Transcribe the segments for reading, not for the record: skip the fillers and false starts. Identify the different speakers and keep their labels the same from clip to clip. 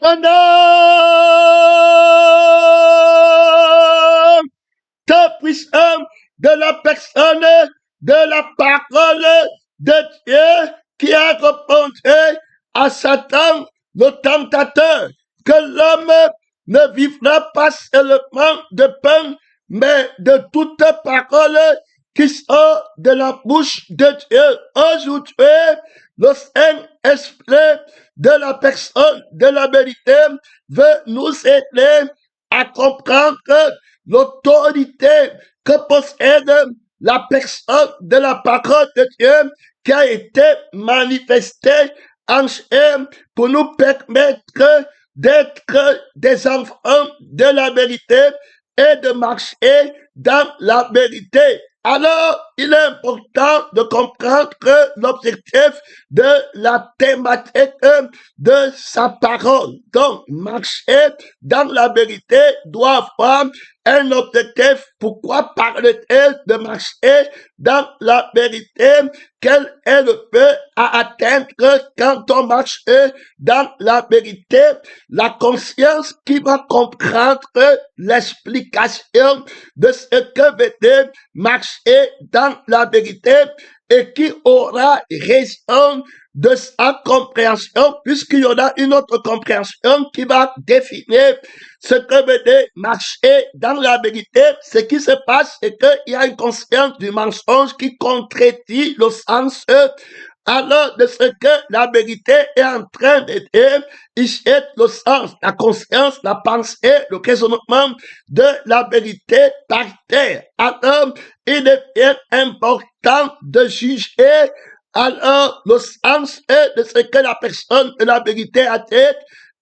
Speaker 1: Pendant te puissant de la personne, de la parole de Dieu qui a répondu à Satan, le tentateur, que l'homme ne vivra pas seulement de pain, mais de toute parole qui sort de la bouche de Dieu. Aujourd'hui, le Saint-Esprit de la personne de la vérité veut nous aider à comprendre l'autorité que possède la personne de la parole de Dieu qui a été manifestée en chair pour nous permettre d'être des enfants de la vérité et de marcher dans la vérité. Alors, il est important de comprendre l'objectif de la thématique de sa parole. Donc, marcher dans la vérité doit avoir un objectif. Pourquoi parle-t-elle de marcher dans la vérité? Quel est le but à atteindre quand on marche dans la vérité? La conscience qui va comprendre l'explication de ce que veut dire marcher dans la vérité et qui aura raison de sa compréhension, puisqu'il y aura une autre compréhension qui va définir ce que veut dire marcher dans la vérité. Ce qui se passe, c'est qu'il y a une conscience du mensonge qui contredit le sens alors de ce que la vérité est en train de dire. Il jette le sens, la conscience, la pensée, le raisonnement de la vérité par terre. Alors, il devient important de juger alors le sens de ce que la personne de la vérité a dit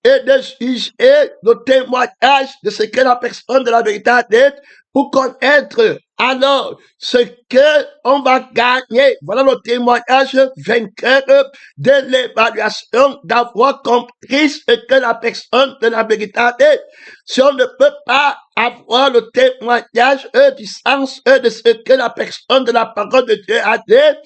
Speaker 1: et de juger le témoignage de ce que la personne de la vérité a dit pour connaître alors ce que on va gagner. Voilà le témoignage vainqueur de l'évaluation d'avoir compris ce que la personne de la vérité a dit. Si on ne peut pas avoir le témoignage du sens de ce que la personne de la parole de Dieu a dit,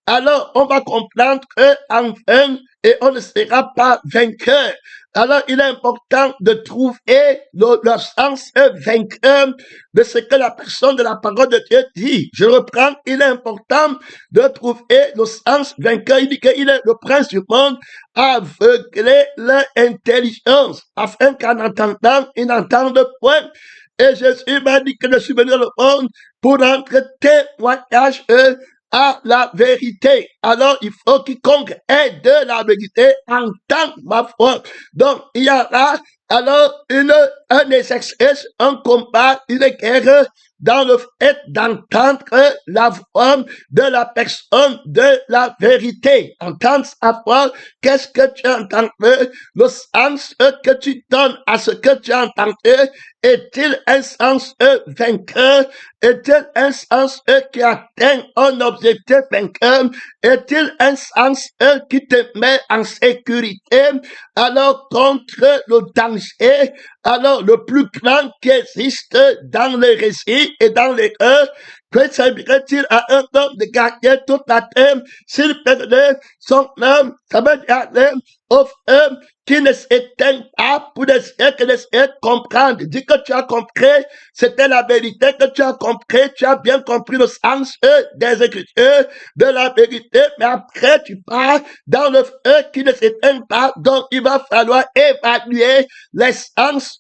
Speaker 1: alors on va comprendre qu'enfin, et on ne sera pas vainqueur. Alors il est important de trouver le sens vainqueur de ce que la personne de la parole de Dieu dit. Je reprends, il est important de trouver le sens vainqueur. Il dit qu'il est le prince du monde, aveugler leur intelligence, afin qu'en entendant, ils n'entendent point. Et Jésus m'a dit que je suis venu dans le monde pour rendre témoignage à la vérité. Alors, il faut quiconque ait de la vérité entende ma foi. Donc, il y aura alors un exercice, un combat, une guerre dans le fait d'entendre la voix de la personne de la vérité. Entendre savoir qu'est-ce que tu entends, le sens que tu donnes à ce que tu entends. Est-il un sens vainqueur? Est-il un sens qui atteint un objectif vainqueur? Est-il un sens qui te met en sécurité? Alors contre le danger, alors le plus grand qui existe dans les récits et dans les heures, que servirait-il à un homme de gagner toute la terre s'il perdait son âme? Ça veut dire au feu qui ne s'éteint pas pour essayer de comprendre. Dis que tu as compris, c'était la vérité que tu as compris, tu as bien compris le sens des Écritures, de la vérité, mais après tu pars dans le feu qui ne s'éteint pas, donc il va falloir évaluer les sens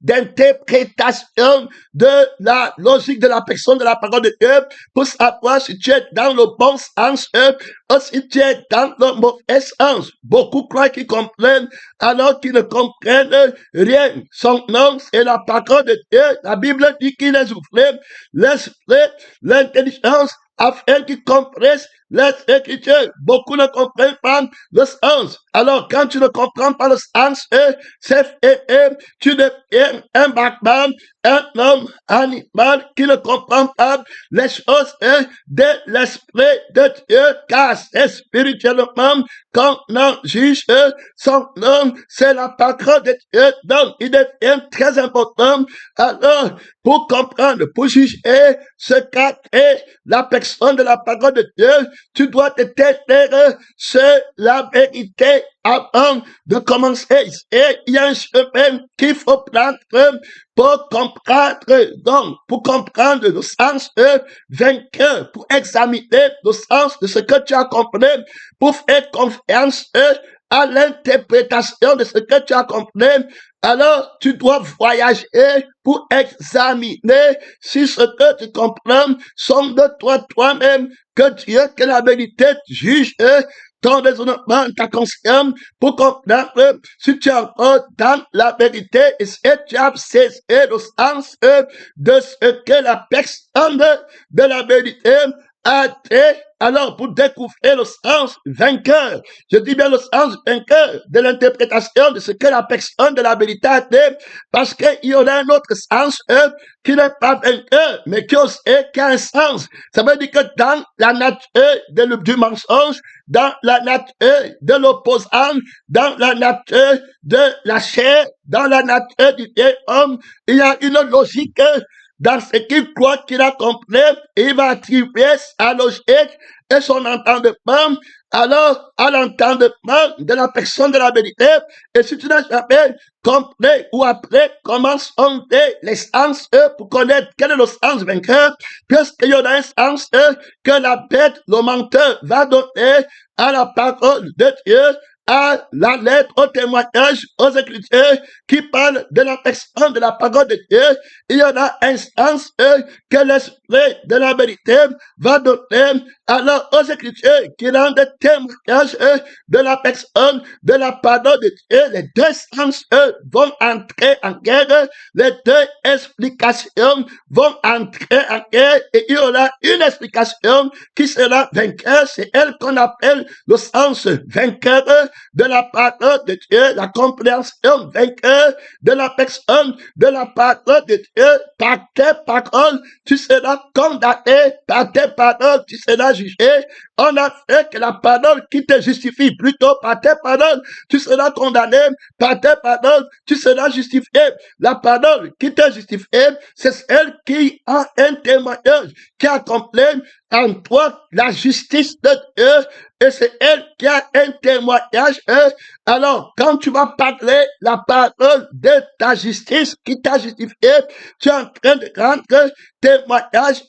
Speaker 1: d'interprétation de la logique de la personne de la parole de Dieu pour savoir si tu es dans le bon sens ou si tu es dans le mauvais sens. Beaucoup croient qu'ils comprennent alors qu'ils ne comprennent rien. Son nom, c'est la parole de Dieu. La Bible dit qu'il est ouvert l'esprit, l'intelligence, afin qu'ils comprennent les Écritures. Beaucoup ne comprennent pas le sens. Alors, quand tu ne comprends pas le sens, tu deviens un barbare, un homme animal qui ne comprend pas les choses de l'esprit de Dieu, car c'est spirituellement qu'on en juge son nom, c'est la parole de Dieu. Donc, il devient très important, alors, pour comprendre, pour juger ce qu'a fait la personne personne de la parole de Dieu, tu dois te taire sur la vérité avant de commencer. Et il y a un chemin qu'il faut prendre pour comprendre, donc, pour comprendre le sens vainqueur, pour examiner le sens de ce que tu as compris, pour faire confiance à l'interprétation de ce que tu as compris. Alors, tu dois voyager pour examiner si ce que tu comprends sont de toi-même, que Dieu, que la vérité juge ton raisonnement, ta conscience, pour comprendre si tu es encore dans la vérité et si tu as saisi le sens de ce que la personne de la vérité a été. Alors, pour découvrir le sens vainqueur, je dis bien le sens vainqueur de l'interprétation de ce que la personne de la vérité a été, parce qu'il y aura un autre sens qui n'est pas vainqueur, mais qui a un sens. Ça veut dire que dans la nature du mensonge, dans la nature de l'opposant, dans la nature de la chair, dans la nature du vieil homme, il y a une logique dans ce qu'il croit qu'il a compris, il va attribuer sa logique et son entendement, alors à l'entendement de la personne de la vérité. Et si tu n'as jamais compris ou appris comment sont les sens pour connaître quel est le sens vainqueur, puisqu'il y en a un sens que la bête, le menteur, va donner à la parole de Dieu, à la lettre, au témoignage, aux Écritures qui parlent de la personne de la parole de Dieu. Il y en a un sens que l'esprit de la vérité va donner alors aux Écritures qui rendent témoignage de la personne de la parole de Dieu. Les deux sens vont entrer en guerre, les deux explications vont entrer en guerre et il y aura une explication qui sera vainqueur. C'est elle qu'on appelle le sens vainqueur de la parole de Dieu, la compréhension vainqueur de la personne de la parole de Dieu. Par tes paroles, tu seras condamné, par tes paroles, tu seras jugé. On a fait que la parole qui te justifie, plutôt par tes paroles, tu seras condamné, par tes paroles, tu seras justifié. La parole qui te justifie, c'est celle qui a un témoignage, qui accomplit en toi la justice de Dieu, et c'est elle qui a un témoignage. Alors, quand tu vas parler la parole de ta justice qui t'a justifié, tu es en train de rendre témoignage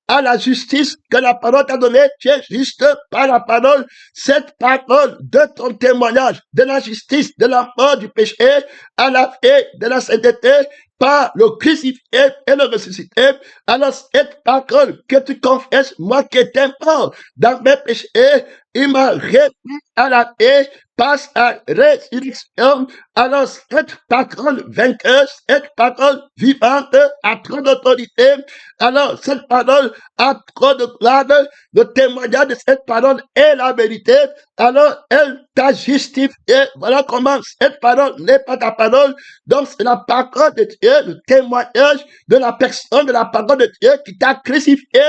Speaker 1: à la justice que la parole t'a donnée. Tu es juste par la parole. Cette parole de ton témoignage, de la justice, de la mort, du péché, à la vie, de la sainteté, par le crucifié et le ressuscité. Alors cette parole que tu confesses, moi qui étais mort dans mes péchés, il m'a remis à la vie par sa résurrection. Alors cette parole vainqueuse, cette parole vivante a trop d'autorité. Alors cette parole a trop de gloire. Le témoignage de cette parole est la vérité. Alors elle t'a justifié. Voilà comment cette parole n'est pas ta parole. Donc c'est la parole de Dieu, le témoignage de la personne de la parole de Dieu qui t'a crucifié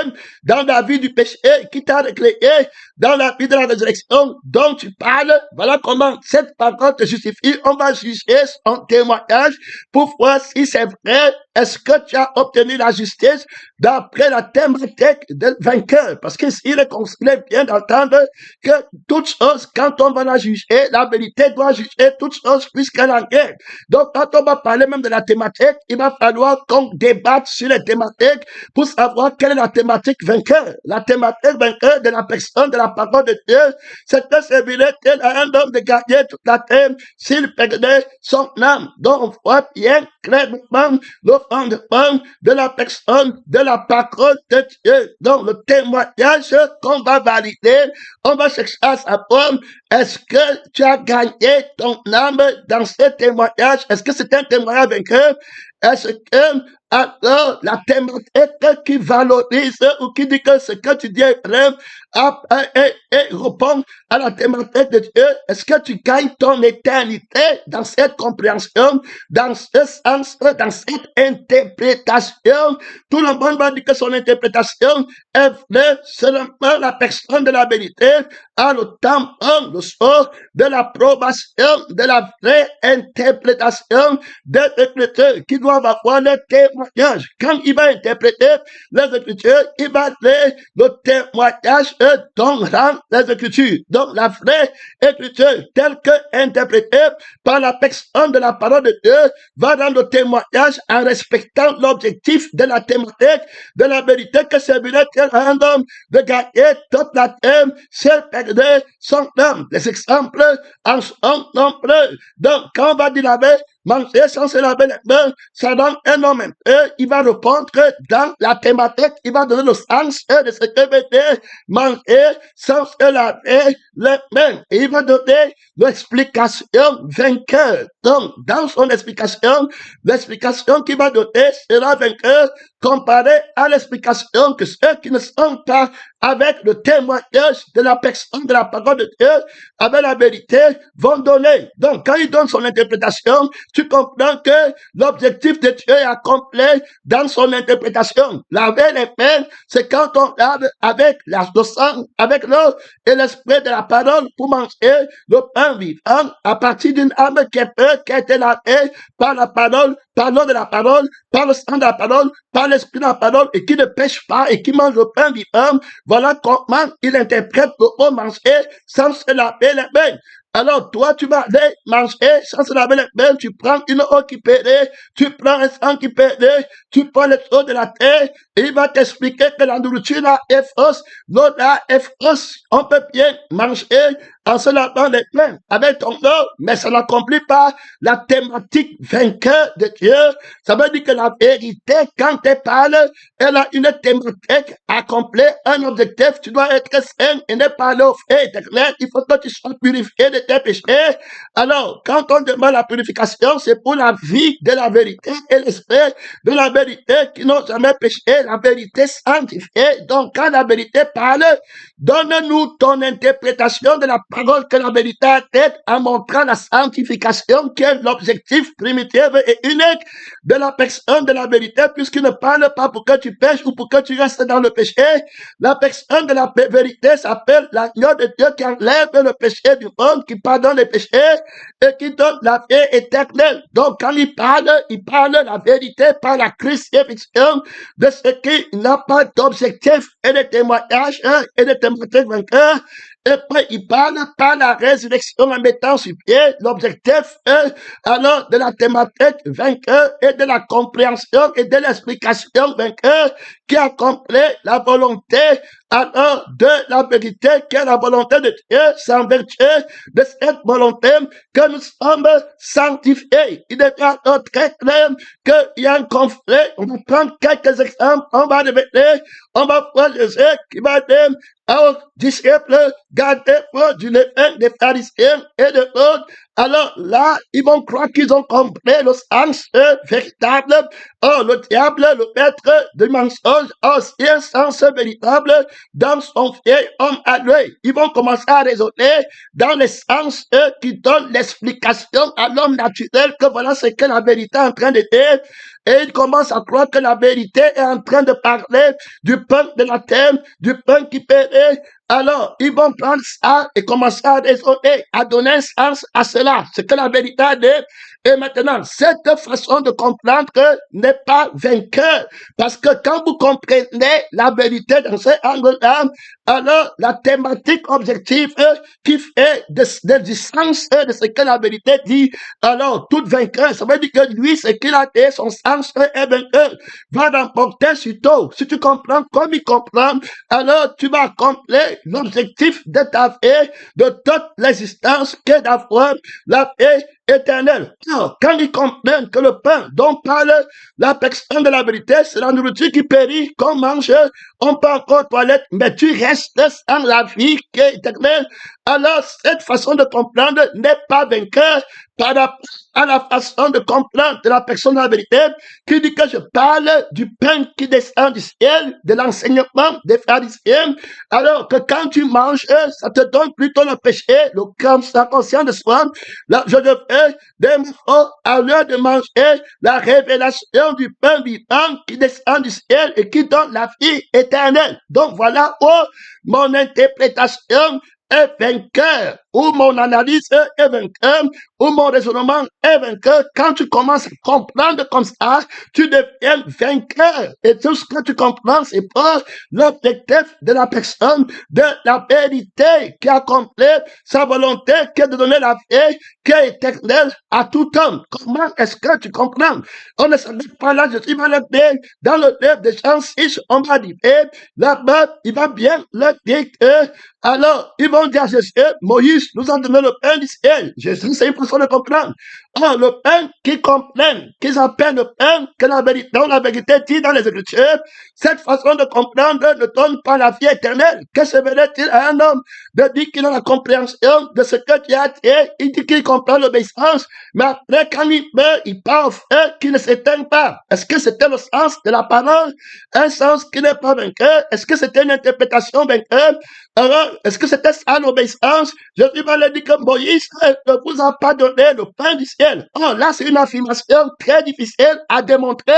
Speaker 1: dans la vie du péché, qui t'a récréé dans la vie de la résurrection dont tu parles. Voilà comment cette parole te justifie. On va juger son témoignage pour voir si c'est vrai. Est-ce que tu as obtenu la justice d'après la thématique de vainqueur? Parce qu'ici, il considère bien d'entendre que toute chose, quand on va la juger, la vérité doit juger toute chose puisqu'elle en est. Donc, quand on va parler même de la thématique, il va falloir qu'on débatte sur les thématiques pour savoir quelle est la thématique vainqueur. La thématique vainqueur de la personne de la parole de Dieu, c'est que servirait-il à un homme de gagner toute la terre s'il perdait son âme? Donc, on voit bien clairement le fondement de la personne de la parole de Dieu. Donc, le témoignage qu'on va valider, on va chercher à savoir, est-ce que tu as gagné ton âme dans ce témoignage? Est-ce que c'est un témoignage vainqueur? Est-ce que, alors, la thématique qui valorise ou qui dit que ce que tu dis est vrai et répond à la thématique de Dieu, est-ce que tu gagnes ton éternité dans cette compréhension, dans ce sens, dans cette interprétation? Tout le monde va dire que son interprétation est vraie, seulement la personne de la vérité a le temps, le notion de l'approbation, de la vraie interprétation des Écritures qui doivent avoir le témoignage. Quand il va interpréter les Écritures, il va donner le témoignage dont rend les Écritures. Donc la vraie Écriture telle que interprétée par la personne de la parole de Dieu va rendre le témoignage en respectant l'objectif de la thématique, de la vérité que c'est venu à un homme de gagner toute la terre, c'est perdre son âme. Les exemples en sont nombreux. Donc, quand on va dire la vérité, manger sans se laver les mains, ça donne un homme. Il va répondre dans la thématique, il va donner le sens de ce que veut dire manger sans se laver les mains. Et il va donner l'explication vainqueur. Donc, dans son explication, l'explication qu'il va donner sera vainqueur comparé à l'explication que ceux qui ne sont pas avec le témoignage de la personne de la parole de Dieu, avec la vérité, vont donner. Donc, quand il donne son interprétation, tu comprends que l'objectif de Dieu est accompli dans son interprétation. Laver les mains, c'est quand on lave avec le sang, avec l'eau et l'esprit de la parole pour manger le pain vivant à partir d'une âme qui a été lavée par la parole, par l'eau de la parole, par le sang de la parole, par l'esprit de la parole, et qui ne pêche pas et qui mange le pain vivant. Voilà comment il interprète le mot manger sans se laver les mains. Alors, toi, tu vas aller manger sans se laver les mains, tu prends une eau qui périt, tu prends un sang qui périt, tu prends les eaux de la terre, et il va t'expliquer que la nourriture là est fausse, l'eau là est fausse. On peut bien manger en se lavant les mains avec ton eau, mais ça n'accomplit pas la thématique vainqueur de Dieu. Ça veut dire que la vérité, quand tu parles, elle a une thématique accomplie, un objectif. Tu dois être saint et ne pas aller au feu éternel. Il faut que tu sois purifié de tes péchés. Alors, quand on demande la purification, c'est pour la vie de la vérité et l'esprit de la vérité qui n'ont jamais péché, la vérité sanctifiée. Donc, quand la vérité parle, donne-nous ton interprétation de la parole que la vérité a tête en montrant la sanctification qui est l'objectif primitif et unique de la personne de la vérité, puisqu'il ne parle pas pour que tu pêches ou pour que tu restes dans le péché. La personne de la vérité s'appelle l'agneau de Dieu qui enlève le péché du monde, qui pardonne les péchés et qui donne la vie éternelle. Donc, quand il parle la vérité par la crucifixion de ce qui n'a pas d'objectif et de témoignage et de témoignage vainqueur. Et puis, il parle par la résurrection en mettant sur pied l'objectif alors de la thématique vainqueur et de la compréhension et de l'explication vainqueur qui accomplit la volonté alors de la vérité qui est la volonté de Dieu, sans vertu de cette volonté que nous sommes sanctifiés. Il devient très clair qu'il y a un conflit. On va prendre quelques exemples, on va répéter, on va voir Jésus qui va dire aux disciples, gardez-vous du levain des pharisiens et de l'autre. Alors là, ils vont croire qu'ils ont compris le sens véritable. Oh, le diable, le maître du mensonge, aussi un sens véritable dans son vieil homme à lui. Ils vont commencer à raisonner dans le sens qui donne l'explication à l'homme naturel que voilà ce que la vérité est en train de dire. Et ils commencent à croire que la vérité est en train de parler du pain de la terre, du pain qui périt. Alors, ils vont prendre ça et commencer à raisonner, à donner un sens à cela, ce que la vérité a dit. Et maintenant, cette façon de comprendre n'est pas vainqueur. Parce que quand vous comprenez la vérité dans cet angle-là, alors la thématique objective qui fait du sens de ce que la vérité dit, alors tout vainqueur, ça veut dire que lui, ce qu'il a dit, son sens est vainqueur, va remporter sur toi. Si tu comprends comme il comprend, alors tu vas accomplir l'objectif de ta vie, de toute l'existence, qui est d'avoir la paix éternelle. Alors, quand ils comprennent que le pain dont parle la personne de la vérité, c'est la nourriture qui périt, qu'on mange, on peut encore toilette, mais tu restes sans la vie qui est éternelle. Alors, cette façon de comprendre n'est pas vainqueur par rapport à la façon de comprendre de la personne de la vérité qui dit que je parle du pain qui descend du ciel, de l'enseignement des pharisiens, alors que quand tu manges, ça te donne plutôt le péché, la conscience de soi. Là, je devais des mots à l'heure de manger la révélation du pain vivant qui descend du ciel et qui donne la vie éternelle. Donc voilà où mon interprétation est vainqueur. où mon analyse est vainqueur, où mon raisonnement est vainqueur. Quand tu commences à comprendre comme ça, tu deviens vainqueur. Et tout ce que tu comprends, c'est pour l'objectif de la personne, de la vérité qui accomplit sa volonté, qui est de donner la vie, qui est éternelle à tout homme. Comment est-ce que tu comprends? On ne s'arrête pas là, je suis malade. Dans le livre de Jean 6, on va dire, là-bas, il va bien le dire que, alors, ils vont dire à Jésus, Moïse nous a donné le pain du ciel. Jésus, c'est une façon de comprendre. Oh, le pain qu'ils comprennent, qu'ils appellent le pain, que la vérité, dont la vérité dit dans les Écritures, cette façon de comprendre ne donne pas la vie éternelle. Que se veut-il à un homme de dire qu'il a la compréhension de ce que Dieu a dit? Il dit qu'il comprend l'obéissance, mais après, quand il meurt, il part au feu qui ne s'éteint pas. Est-ce que c'était le sens de la parole? Un sens qui n'est pas vainqueur? Est-ce que c'était une interprétation vainqueur? Alors, est-ce que c'était ça l'obéissance? Jésus va leur dire que Moïse ne vous a pas donné le pain du ciel. Oh, là, c'est une affirmation très difficile à démontrer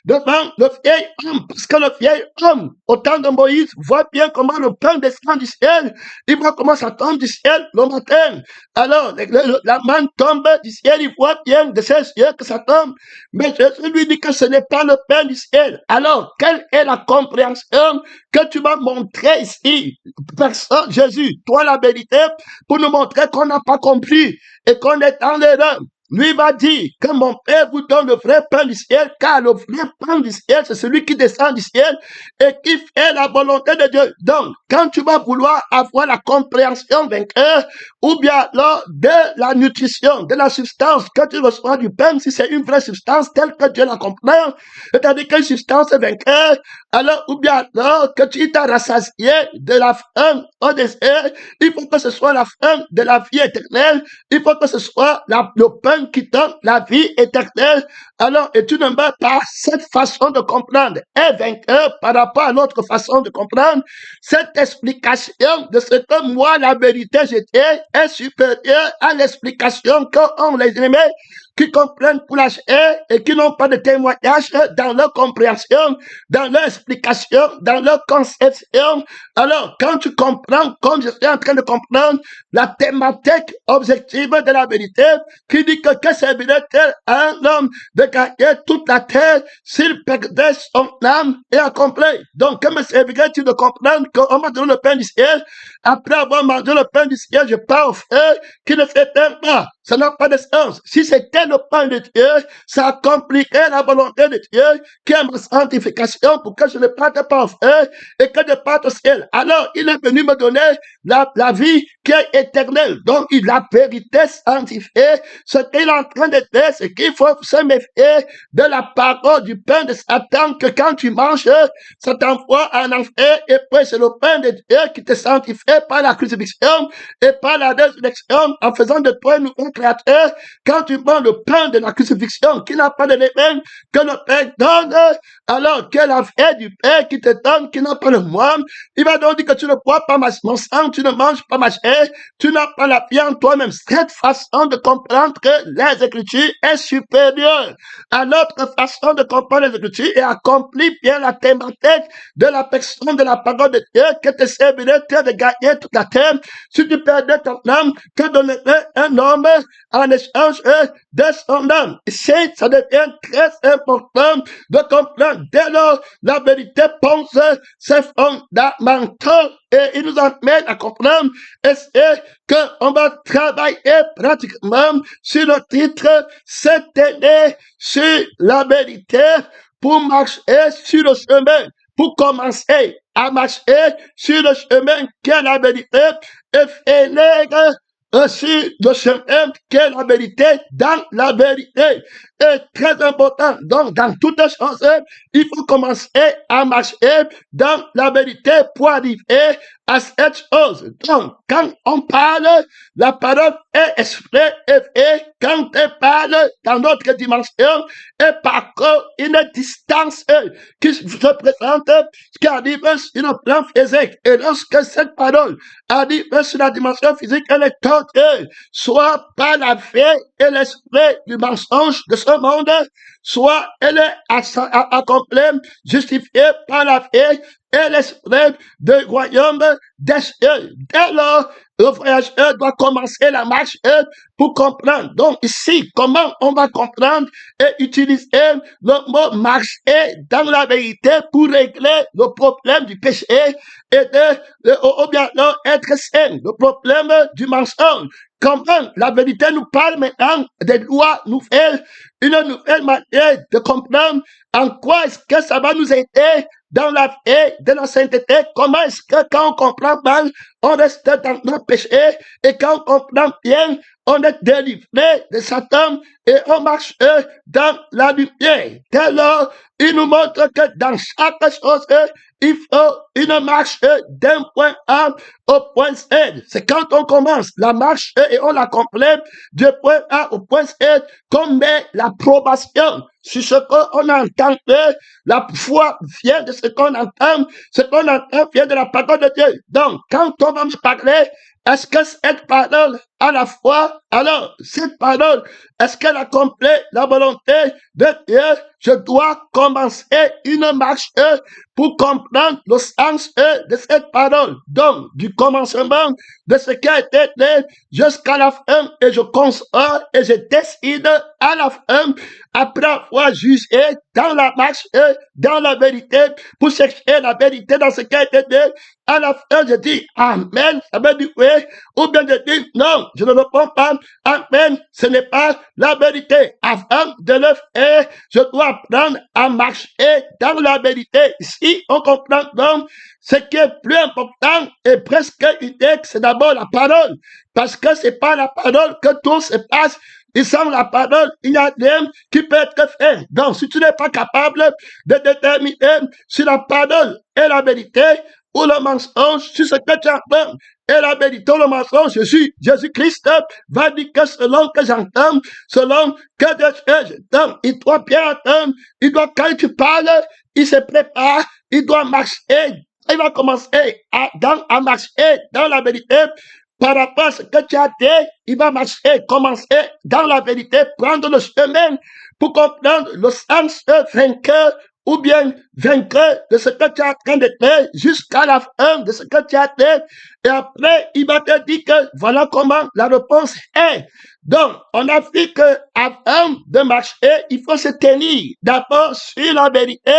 Speaker 1: devant le vieil homme. Parce que le vieil homme, au temps de Moïse, voit bien comment le pain descend du ciel. Il voit comment ça tombe du ciel le matin. Alors, la manne tombe du ciel, il voit bien de ses yeux que ça tombe. Mais Jésus lui dit que ce n'est pas le pain du ciel. Alors, quelle est la compréhension que tu m'as montré ici? Personne, Jésus, toi la vérité, pour nous montrer qu'on n'a pas compris et qu'on est dans l'erreur. Lui va dire que mon Père vous donne le vrai pain du ciel, car le vrai pain du ciel, c'est celui qui descend du ciel et qui fait la volonté de Dieu. Donc, quand tu vas vouloir avoir la compréhension vainqueur, ou bien lors de la nutrition, de la substance que tu reçois du pain, si c'est une vraie substance telle que Dieu la comprend, c'est-à-dire qu'une substance est vainqueur, alors, ou bien alors que tu t'as rassasié de la faim au désert, il faut que ce soit la faim de la vie éternelle, il faut que ce soit le pain qui donne la vie éternelle. Alors, et tu ne meurs pas cette façon de comprendre est vainqueur par rapport à l'autre façon de comprendre. Cette explication de ce que moi, la vérité, j'étais, est supérieure à l'explication qu'ont les ennemis qui comprennent pour la chair et qui n'ont pas de témoignage dans leur compréhension, dans leur explication, dans leur conception. Alors, quand tu comprends, comme je suis en train de comprendre, la thématique objective de la vérité, qui dit que servirait-elle à un homme de gagner toute la terre s'il perdait son âme et accompli? Donc, que me servirait-il de comprendre qu'on m'a donné le pain du ciel, après avoir mangé le pain du ciel, je pars au feu qui ne s'éteint pas? Ça n'a pas de sens. Si c'était le pain de Dieu, ça accomplirait la volonté de Dieu qui est ma sanctification pour que je ne parte pas au feu et que je parte au ciel. Alors, il est venu me donner la vie qui est éternelle. Donc, la vérité sanctifiée, ce qu'il est en train de dire, c'est qu'il faut se méfier de la parole du pain de Satan, que quand tu manges, ça t'envoie en enfer, et puis c'est le pain de Dieu qui te sanctifie par la crucifixion et par la résurrection en faisant de toi un nouveau créateur. Quand tu manges le pain de la crucifixion qui n'a pas de d'éléments que le Père donne, alors que la vie du Père qui te donne, qui n'a pas le moine, il va donc dire que tu ne bois pas mon sang, tu ne manges pas ma chair, tu n'as pas la vie en toi-même. Cette façon de comprendre que les Écritures est supérieure à notre façon de comprendre les Écritures et accomplit bien la thématique de la personne de la parole de Dieu que te servirait de gagner toute la terre. Si tu perdais ton âme, que donnerait un homme en échange de son âme? Ici, ça devient très important de comprendre. Dès lors, la vérité pense ses fondamentaux et il nous amène à comprendre et c'est qu'on va travailler pratiquement sur le titre cette année sur la vérité pour marcher sur le chemin, pour commencer à marcher sur le chemin qui est la vérité et finir sur le chemin qui est la vérité dans la vérité. Est très important. Donc, dans toutes les choses, il faut commencer à marcher dans la vérité pour arriver à cette chose. Donc, quand on parle, la parole est esprit et vie. Quand elle parle dans notre dimension, et parcourt une distance qui se présente, qui arrive sur le plan physique. Et lorsque cette parole arrive sur la dimension physique, elle est tentée, soit par la vie et l'esprit du mensonge de ce monde, soit elle est accomplie, justifiée par la vie et l'esprit du royaume des cieux. Dès lors, le voyageur doit commencer la marche pour comprendre. Donc ici, comment on va comprendre et utiliser le mot marcher dans la vérité pour régler le problème du péché et ou bien être saint, le problème du mensonge. Comment la vérité nous parle maintenant des lois nouvelles, une nouvelle manière de comprendre en quoi est-ce que ça va nous aider dans la vie de la sainteté. Comment est-ce que quand on comprend mal, on reste dans notre péché et quand on comprend bien, on est délivré de Satan et on marche dans la lumière. Dès lors, il nous montre que dans chaque chose, il faut une marche d'un point A au point Z. C'est quand on commence la marche et on la complète du point A au point Z qu'on met l'approbation sur ce qu'on entend. La foi vient de ce qu'on entend vient de la parole de Dieu. Donc, quand on va me parler, est-ce que cette parole a la foi? Alors, cette parole, est-ce qu'elle accomplit la volonté de Dieu? Je dois commencer une marche pour comprendre le sens de cette parole. Donc, du commencement de ce qui a été dit jusqu'à la fin, et je console et je décide à la fin, après avoir jugé dans la marche, dans la vérité, pour chercher la vérité dans ce qui a été dit. À la fin, je dis Amen, ça veut dire oui, ou bien je dis non, je ne réponds pas. Amen, ce n'est pas la vérité. Avant de le faire, je dois apprendre à marcher dans la vérité. Si on comprend donc, ce qui est plus important et presque unique, c'est d'abord la parole. Parce que c'est pas la parole que tout se passe. Et sans la parole, il y a rien qui peut être fait. Donc, si tu n'es pas capable de déterminer si la parole est la vérité ou le mensonge, sur ce que tu entends, et la vérité ou le mensonge, Jésus-Christ va dire que selon que j'entends, selon que j'entends, il doit bien entendre, il doit, quand tu parles, il se prépare, il doit marcher, il va commencer à marcher dans la vérité. Par rapport à ce que tu as dit, il va marcher, commencer dans la vérité, prendre le chemin pour comprendre le sens vainqueur ou bien vainqueur de ce que tu es en train de faire jusqu'à la fin de ce que tu as fait. Et après, il va te dire que voilà comment la réponse est. Donc, on a vu que avant de marcher, il faut se tenir d'abord sur la vérité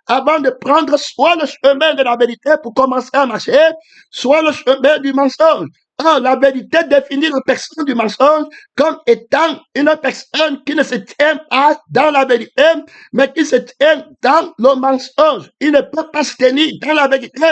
Speaker 1: avant de prendre soit le chemin de la vérité pour commencer à marcher, soit le chemin du mensonge. Or, la vérité définit la personne du mensonge comme étant une personne qui ne se tient pas dans la vérité, mais qui se tient dans le mensonge. Il ne peut pas se tenir dans la vérité.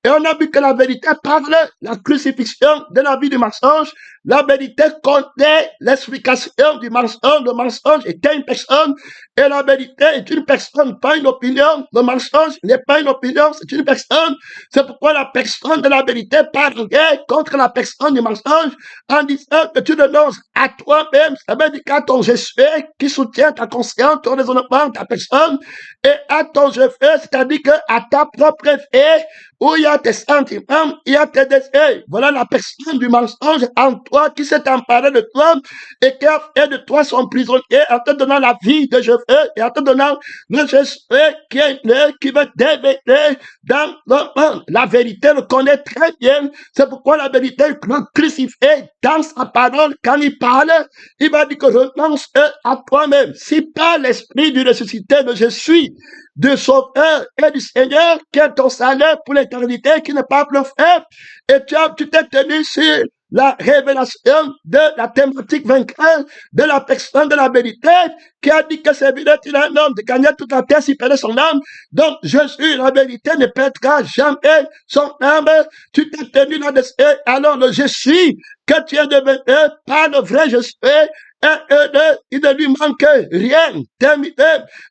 Speaker 1: Et on a vu que la vérité parle la crucifixion de la vie du mensonge. La vérité connaît l'explication du mensonge. Le mensonge était une personne et la vérité est une personne, pas une opinion. Le mensonge n'est pas une opinion, c'est une personne. C'est pourquoi la personne de la vérité parle contre la personne du mensonge en disant que tu renonces à toi-même. Ça veut dire qu'à ton je suis qui soutient ta conscience, ton raisonnement, ta personne, et à ton je fais, c'est-à-dire qu'à ta propre fait, où il y a tes sentiments, il y a tes désirs. Voilà la personne du mensonge en toi qui s'est emparée de toi et qui a fait de toi son prisonnier en te donnant la vie de je fais et en te donnant le je suis qui veut dévêter dans le monde. La vérité le connaît très bien. C'est pourquoi la vérité le crucifié dans sa parole. Quand il parle, il va dire que renonce à toi-même. Si par l'esprit du ressuscité de je suis, du Sauveur et du Seigneur, qui est ton salut pour l'éternité, qui n'est pas bluffé, et tu t'es tenu sur la révélation de la thématique vainqueur de la personne de la vérité, qui a dit que c'est évident qu'il a un homme de gagner toute la terre s'il perdait son âme. Donc, Jésus, la vérité ne perdra jamais son âme. Tu t'es tenu là-dessus. Alors, le je suis que tu es devenu par le vrai je suis, il ne lui manque rien.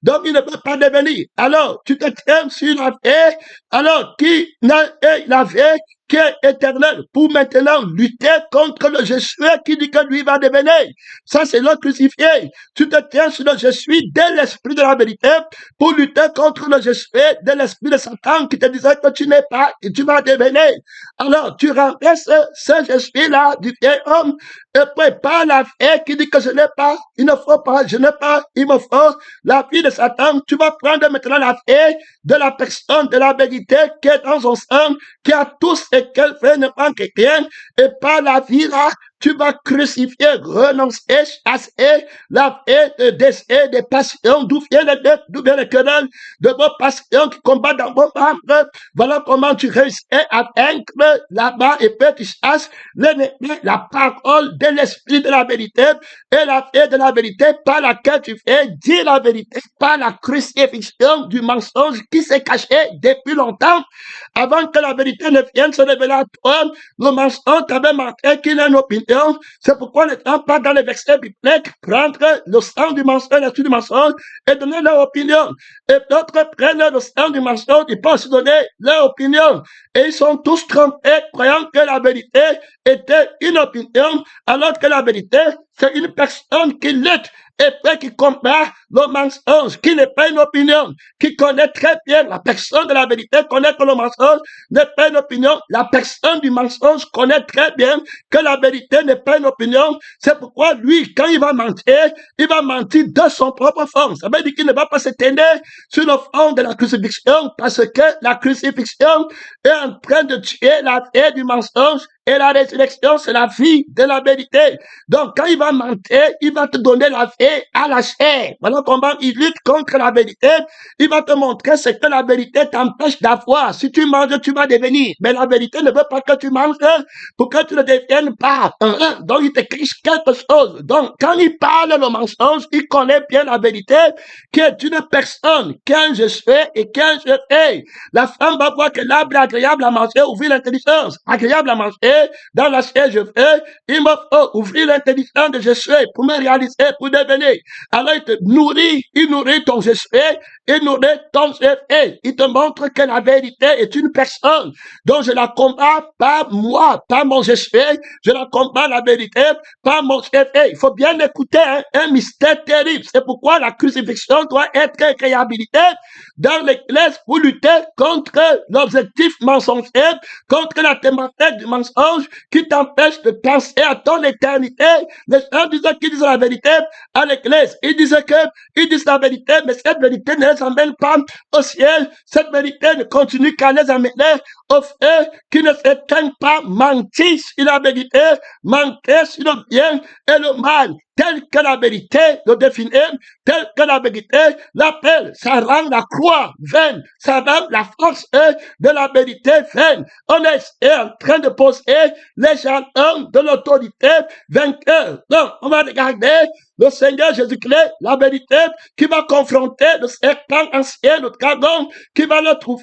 Speaker 1: Donc, il ne peut pas devenir. Alors, tu te tiens sur la vie, alors qui n'a la vie qui est éternel pour maintenant lutter contre le je suis qui dit que lui va devenir. Ça, c'est le crucifié. Tu te tiens sur le je suis de l'esprit de la vérité pour lutter contre le je suis de l'esprit de Satan qui te disait que tu n'es pas et tu vas devenir. Alors, tu remplaces ce je suis là du vieil homme et puis par la vie qui dit que je n'ai pas, il ne faut pas, je n'ai pas, il me faut la vie de Satan. Tu vas prendre maintenant la vie de la personne de la vérité qui est dans son sang, qui a tous et et qu'elle fait ne manque rien, et par la vie là, tu vas crucifier, renoncer, chasser la vie de décès, des passions, d'où vient les querelles, de vos passions qui combattent dans vos membres. Voilà comment tu réussis à vaincre là-bas, et puis tu chasses l'ennemi, la parole de l'esprit de la vérité, et la vie de la vérité par laquelle tu fais dire la vérité, par la crucifixion du mensonge qui s'est caché depuis longtemps, avant que la vérité ne vienne se révéler à toi. Le mensonge t'avait montré qu'il a une opinion. C'est pourquoi ne prends pas dans les versets bibliques, prendre le sang du mensonge, l'esprit du mensonge, et donner leur opinion. Et d'autres prennent le sang du mensonge, ils peuvent se donner leur opinion. Et ils sont tous trompés, croyant que la vérité était une opinion, alors que la vérité, c'est une personne qui lutte et puis qui combat le mensonge, qui n'est pas une opinion, qui connaît très bien la personne de la vérité, connaît que le mensonge n'est pas une opinion. La personne du mensonge connaît très bien que la vérité n'est pas une opinion. C'est pourquoi lui, quand il va mentir de son propre fond. Ça veut dire qu'il ne va pas s'étendre sur le fond de la crucifixion, parce que la crucifixion est en train de tuer la vie du mensonge, et la résurrection, c'est la vie de la vérité. Donc, quand il va mentir, il va te donner la vie à la chair. Voilà comment il lutte contre la vérité. Il va te montrer ce que la vérité t'empêche d'avoir. Si tu manges, tu vas devenir. Mais la vérité ne veut pas que tu manges pour que tu ne deviennes pas. Donc, il te cache quelque chose. Donc, quand il parle le mensonge, il connaît bien la vérité, qui est une personne, qu'un je suis et qu'un je fais. La femme va voir que l'arbre est agréable à manger, ouvrir l'intelligence. Agréable à manger, dans la chair je fais, il me faut ouvrir l'intelligence de je suis pour me réaliser, pour devenir. Alors il te nourrit, il nourrit ton je suis, il nourrit ton je fais. Il te montre que la vérité est une personne. Donc je la combats pas moi, pas mon je suis, je la combats la vérité, pas mon je fais. Il faut bien écouter un mystère terrible. C'est pourquoi la crucifixion doit être réhabilitée dans l'Église pour lutter contre l'objectif mensonger, contre la thématique du mensonge qui t'empêche de penser à ton éternité. Les gens disaient qu'ils disent la vérité à l'Église. Ils disent la vérité, mais cette vérité ne les emmène pas au ciel. Cette vérité ne continue qu'à les amener au feu qui ne s'éteignent pas. Mentir sur la vérité, mentir sur le bien et le mal, tel que la vérité le définit, tel que la vérité l'appelle. Ça rend la croix vaine, ça rend la force de la vérité vaine. On est en train de poser les jalons de l'autorité vainqueur. Donc, on va regarder le Seigneur Jésus-Christ, la vérité, qui va confronter le serpent ancien, le dragon, qui va le trouver.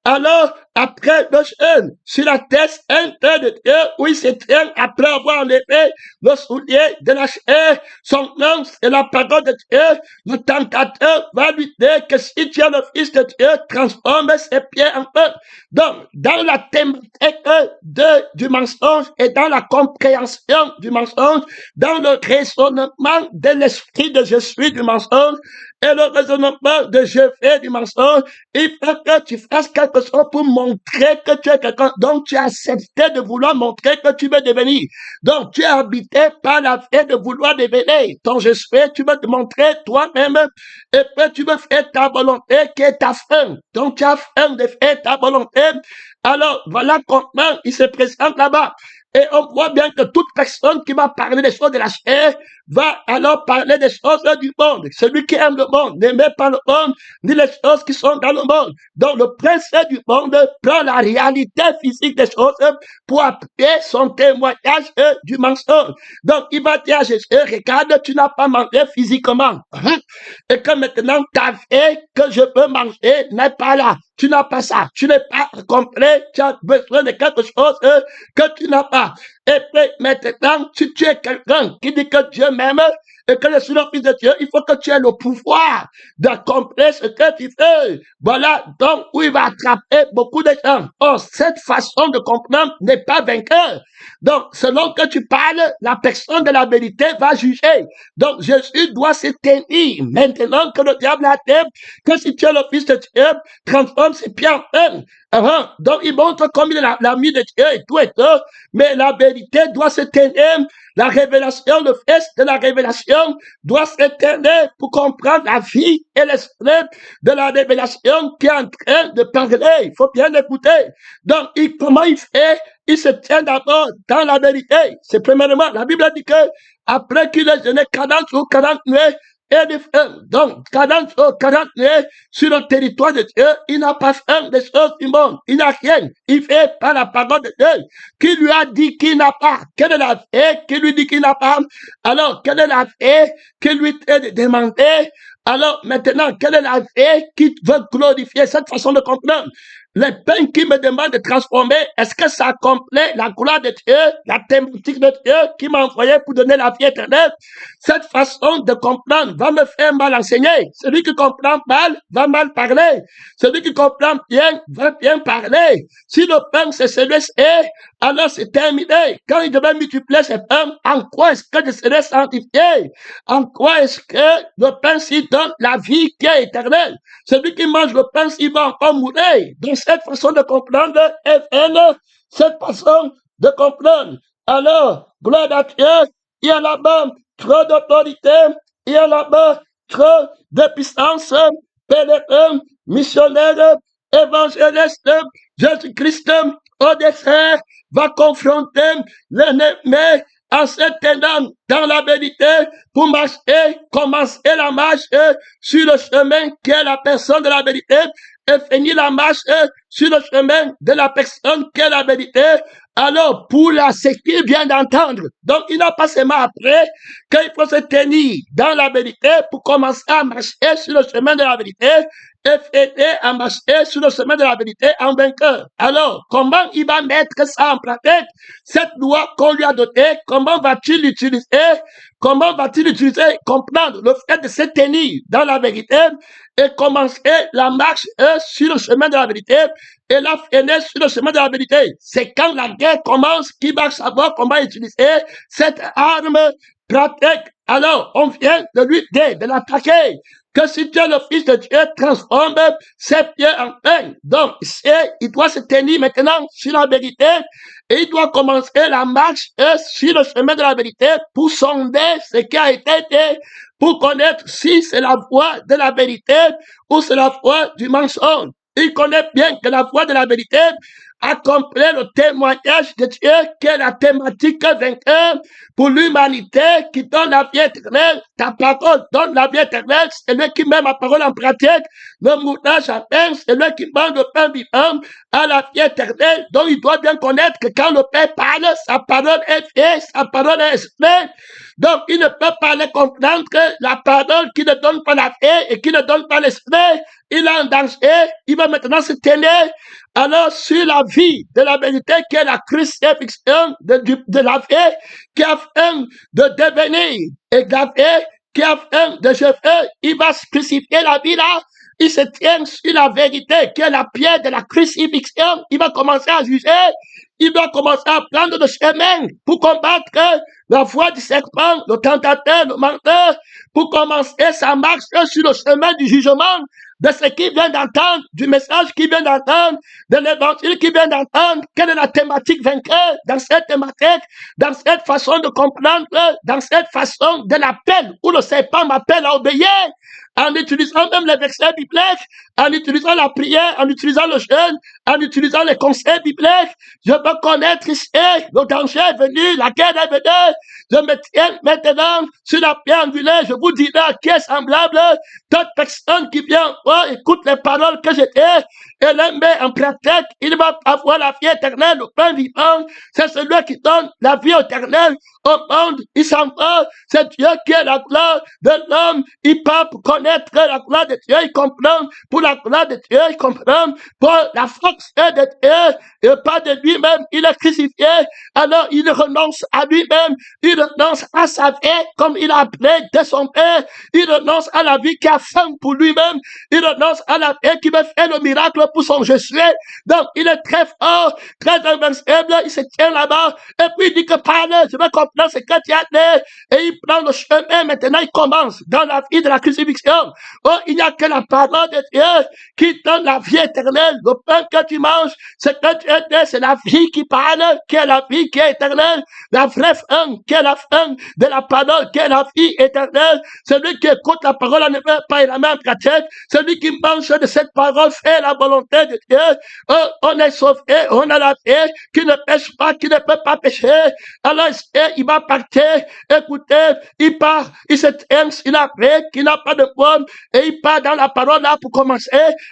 Speaker 1: Alors, après le jeûne, sur la tête interne de Dieu, où il se tient après avoir enlevé le soulier de la chair, son nom, c'est la parole de Dieu. Le tentateur va lui dire que si tu es le Fils de Dieu, transforme ses pieds en feu. Donc, dans la thématique du mensonge et dans la compréhension du mensonge, dans le raisonnement de l'esprit de je suis du mensonge et le raisonnement de je fais du mensonge, il faut que tu fasses quelque chose pour montrer que tu es quelqu'un. Donc, tu as accepté de vouloir montrer que tu veux devenir. Donc, tu es habité par la fait de vouloir devenir. Donc, je suis, tu veux te montrer toi-même et puis tu veux faire ta volonté qui est ta fin. Donc, tu as faim de faire ta volonté. Alors, voilà comment il se présente là-bas. Et on voit bien que toute personne qui va parler des choses de la chair va alors parler des choses du monde. Celui qui aime le monde n'aime pas le monde, ni les choses qui sont dans le monde. Donc le prince du monde prend la réalité physique des choses pour appuyer son témoignage du mensonge. Donc il va dire à Jésus, regarde, tu n'as pas mangé physiquement. Et que maintenant ta vie que je peux manger n'est pas là. Tu n'as pas ça. Tu n'es pas complet. Tu as besoin de quelque chose que tu n'as pas. Et puis maintenant, si tu es quelqu'un qui dit que Dieu m'aime et que je suis le Fils de Dieu, il faut que tu aies le pouvoir d'accomplir ce que tu fais. Voilà donc où il va attraper beaucoup de gens. Or, cette façon de comprendre n'est pas vainqueur. Donc, selon que tu parles, la personne de la vérité va juger. Donc, Jésus doit se tenir. Maintenant que le diable a dit que si tu es le Fils de Dieu, transforme ses pieds en feu. Donc, il montre comme il est l'ami de Dieu et tout, mais la vérité doit se tenir La révélation, le fils de la révélation doit s'éteindre pour comprendre la vie et l'esprit de la révélation qui est en train de parler. Il faut bien l'écouter. Donc, comment il fait? Il se tient d'abord dans la vérité. C'est premièrement, la Bible dit que après qu'il ait jeûné 40 jours, 40 nuits, et de faim. Donc, 40 jours, 40 nuits sur le territoire de Dieu, il n'a pas faim des choses du monde. Il n'a rien. Il fait par la parole de Dieu. Qui lui a dit qu'il n'a pas? Quelle est la vie? Qui lui dit qu'il n'a pas? Alors, quelle est la vie qui lui est demandée? Alors, maintenant, quelle est la vie qui veut glorifier cette façon de comprendre? Les pains qui me demandent de transformer, est-ce que ça complète la gloire de Dieu, la thématique de Dieu qui m'a envoyé pour donner la vie éternelle? Cette façon de comprendre va me faire mal enseigner. Celui qui comprend mal va mal parler. Celui qui comprend bien va bien parler. Si le pain c'est celui-ci, alors c'est terminé. Quand il devait multiplier ses pains, en quoi est-ce que je serai sanctifié? En quoi est-ce que le pain s'y donne la vie qui est éternelle? Celui qui mange le pain, il va encore mourir. Donc, cette façon de comprendre est cette façon de comprendre. Alors, gloire à Dieu, il y a là-bas trop d'autorité, il y a là-bas trop de puissance, pèlerin, missionnaire, évangéliste, Jésus-Christ, au dessert, va confronter l'ennemi en se tenant dans la vérité pour marcher, commencer la marche sur le chemin qui est la personne de la vérité et finir la marche sur le chemin de la personne qui est la vérité. Alors, pour ce qu'il vient d'entendre, donc il n'a pas seulement appris qu'il faut se tenir dans la vérité pour commencer à marcher sur le chemin de la vérité et finir à marcher sur le chemin de la vérité en vainqueur. Alors, comment il va mettre ça en pratique? Cette loi qu'on lui a donnée, comment va-t-il l'utiliser? Comment va-t-il utiliser, comprendre le fait de se tenir dans la vérité et commencer la marche sur le chemin de la vérité et la finir sur le chemin de la vérité? C'est quand la guerre commence qu'il va savoir comment utiliser cette arme pratique. Alors, on vient de lui dire, de l'attaquer. Que si tu es le Fils de Dieu, transforme ses pieds en pain. Donc, il doit se tenir maintenant sur la vérité et il doit commencer la marche sur le chemin de la vérité pour sonder ce qui a été dit, pour connaître si c'est la voie de la vérité ou c'est la voie du mensonge. Il connaît bien que la voie de la vérité accomplit le témoignage de Dieu qui est la thématique vainqueur pour l'humanité qui donne la vie éternelle. Ta parole donne la vie éternelle. C'est lui qui met ma parole en pratique. Le moutage à pain, c'est lui qui mange le pain vivant à la vie éternelle. Donc il doit bien connaître que quand le Père parle, sa parole est vie, sa parole est esprit. Donc il ne peut pas le comprendre que la parole qui ne donne pas la vie et qui ne donne pas l'esprit, il est en danger. Il va maintenant se tenir alors sur la vie de la vérité qui est la crucifixion de la vie qui a faim de devenir et la vie qui a faim de jeter. Il va se crucifier la vie là. Il se tient sur la vérité qui est la pierre de la crucifixion. Il va commencer à juger. Il doit commencer à prendre le chemin pour combattre la voie du serpent, le tentateur, le menteur, pour commencer sa marche sur le chemin du jugement, de ce qu'il vient d'entendre, du message qu'il vient d'entendre, de l'évangile qu'il vient d'entendre. Quelle est la thématique vainqueur dans cette thématique, dans cette façon de comprendre, dans cette façon de l'appel, où le serpent m'appelle à obéir, en utilisant même les versets bibliques, en utilisant la prière, en utilisant le jeûne, en utilisant les conseils bibliques. Je veux connaître ici, le danger est venu, la guerre est venue. Je me tiens maintenant sur la pierre angulaire. Je vous dirai à qui est semblable. Toute personne qui vient écoute les paroles que j'ai dites et les met en pratique, il va avoir la vie éternelle, le pain vivant. C'est celui qui donne la vie éternelle au monde. Il s'en va. C'est Dieu qui est la gloire de l'homme. Il peut connaître la gloire de Dieu. Il comprend pour la gloire de Dieu. Il comprend pour la force de Dieu. Et pas de lui-même. Il est crucifié. Alors il renonce à lui-même. Il renonce à sa vie comme il a appelé de son Père. Il renonce à la vie qui a faim pour lui-même. Il renonce à la vie qui veut faire le miracle pour son je suis. Donc il est très fort, très invincible. Il se tient là-bas. Et puis il dit que parle, je vais comprendre ce que tu as dit. Et il prend le chemin. Maintenant il commence dans la vie de la crucifixion. Oh, il n'y a que la parole de Dieu qui donne la vie éternelle. Le pain que tu manges, c'est que tu es, c'est la vie qui parle, qui est la vie qui est éternelle. La vraie faim, qui est la faim de la parole, qui est la vie éternelle. Celui qui écoute la parole ne peut pas y la même pratique. Celui qui mange de cette parole fait la volonté de Dieu. On est sauvé, on a la vie, qui ne pêche pas, qui ne peut pas pécher. Alors, il va partir, écoutez, il part, il se tient, il a fait, qu'il n'a pas de pomme, et il part dans la parole là pour commencer.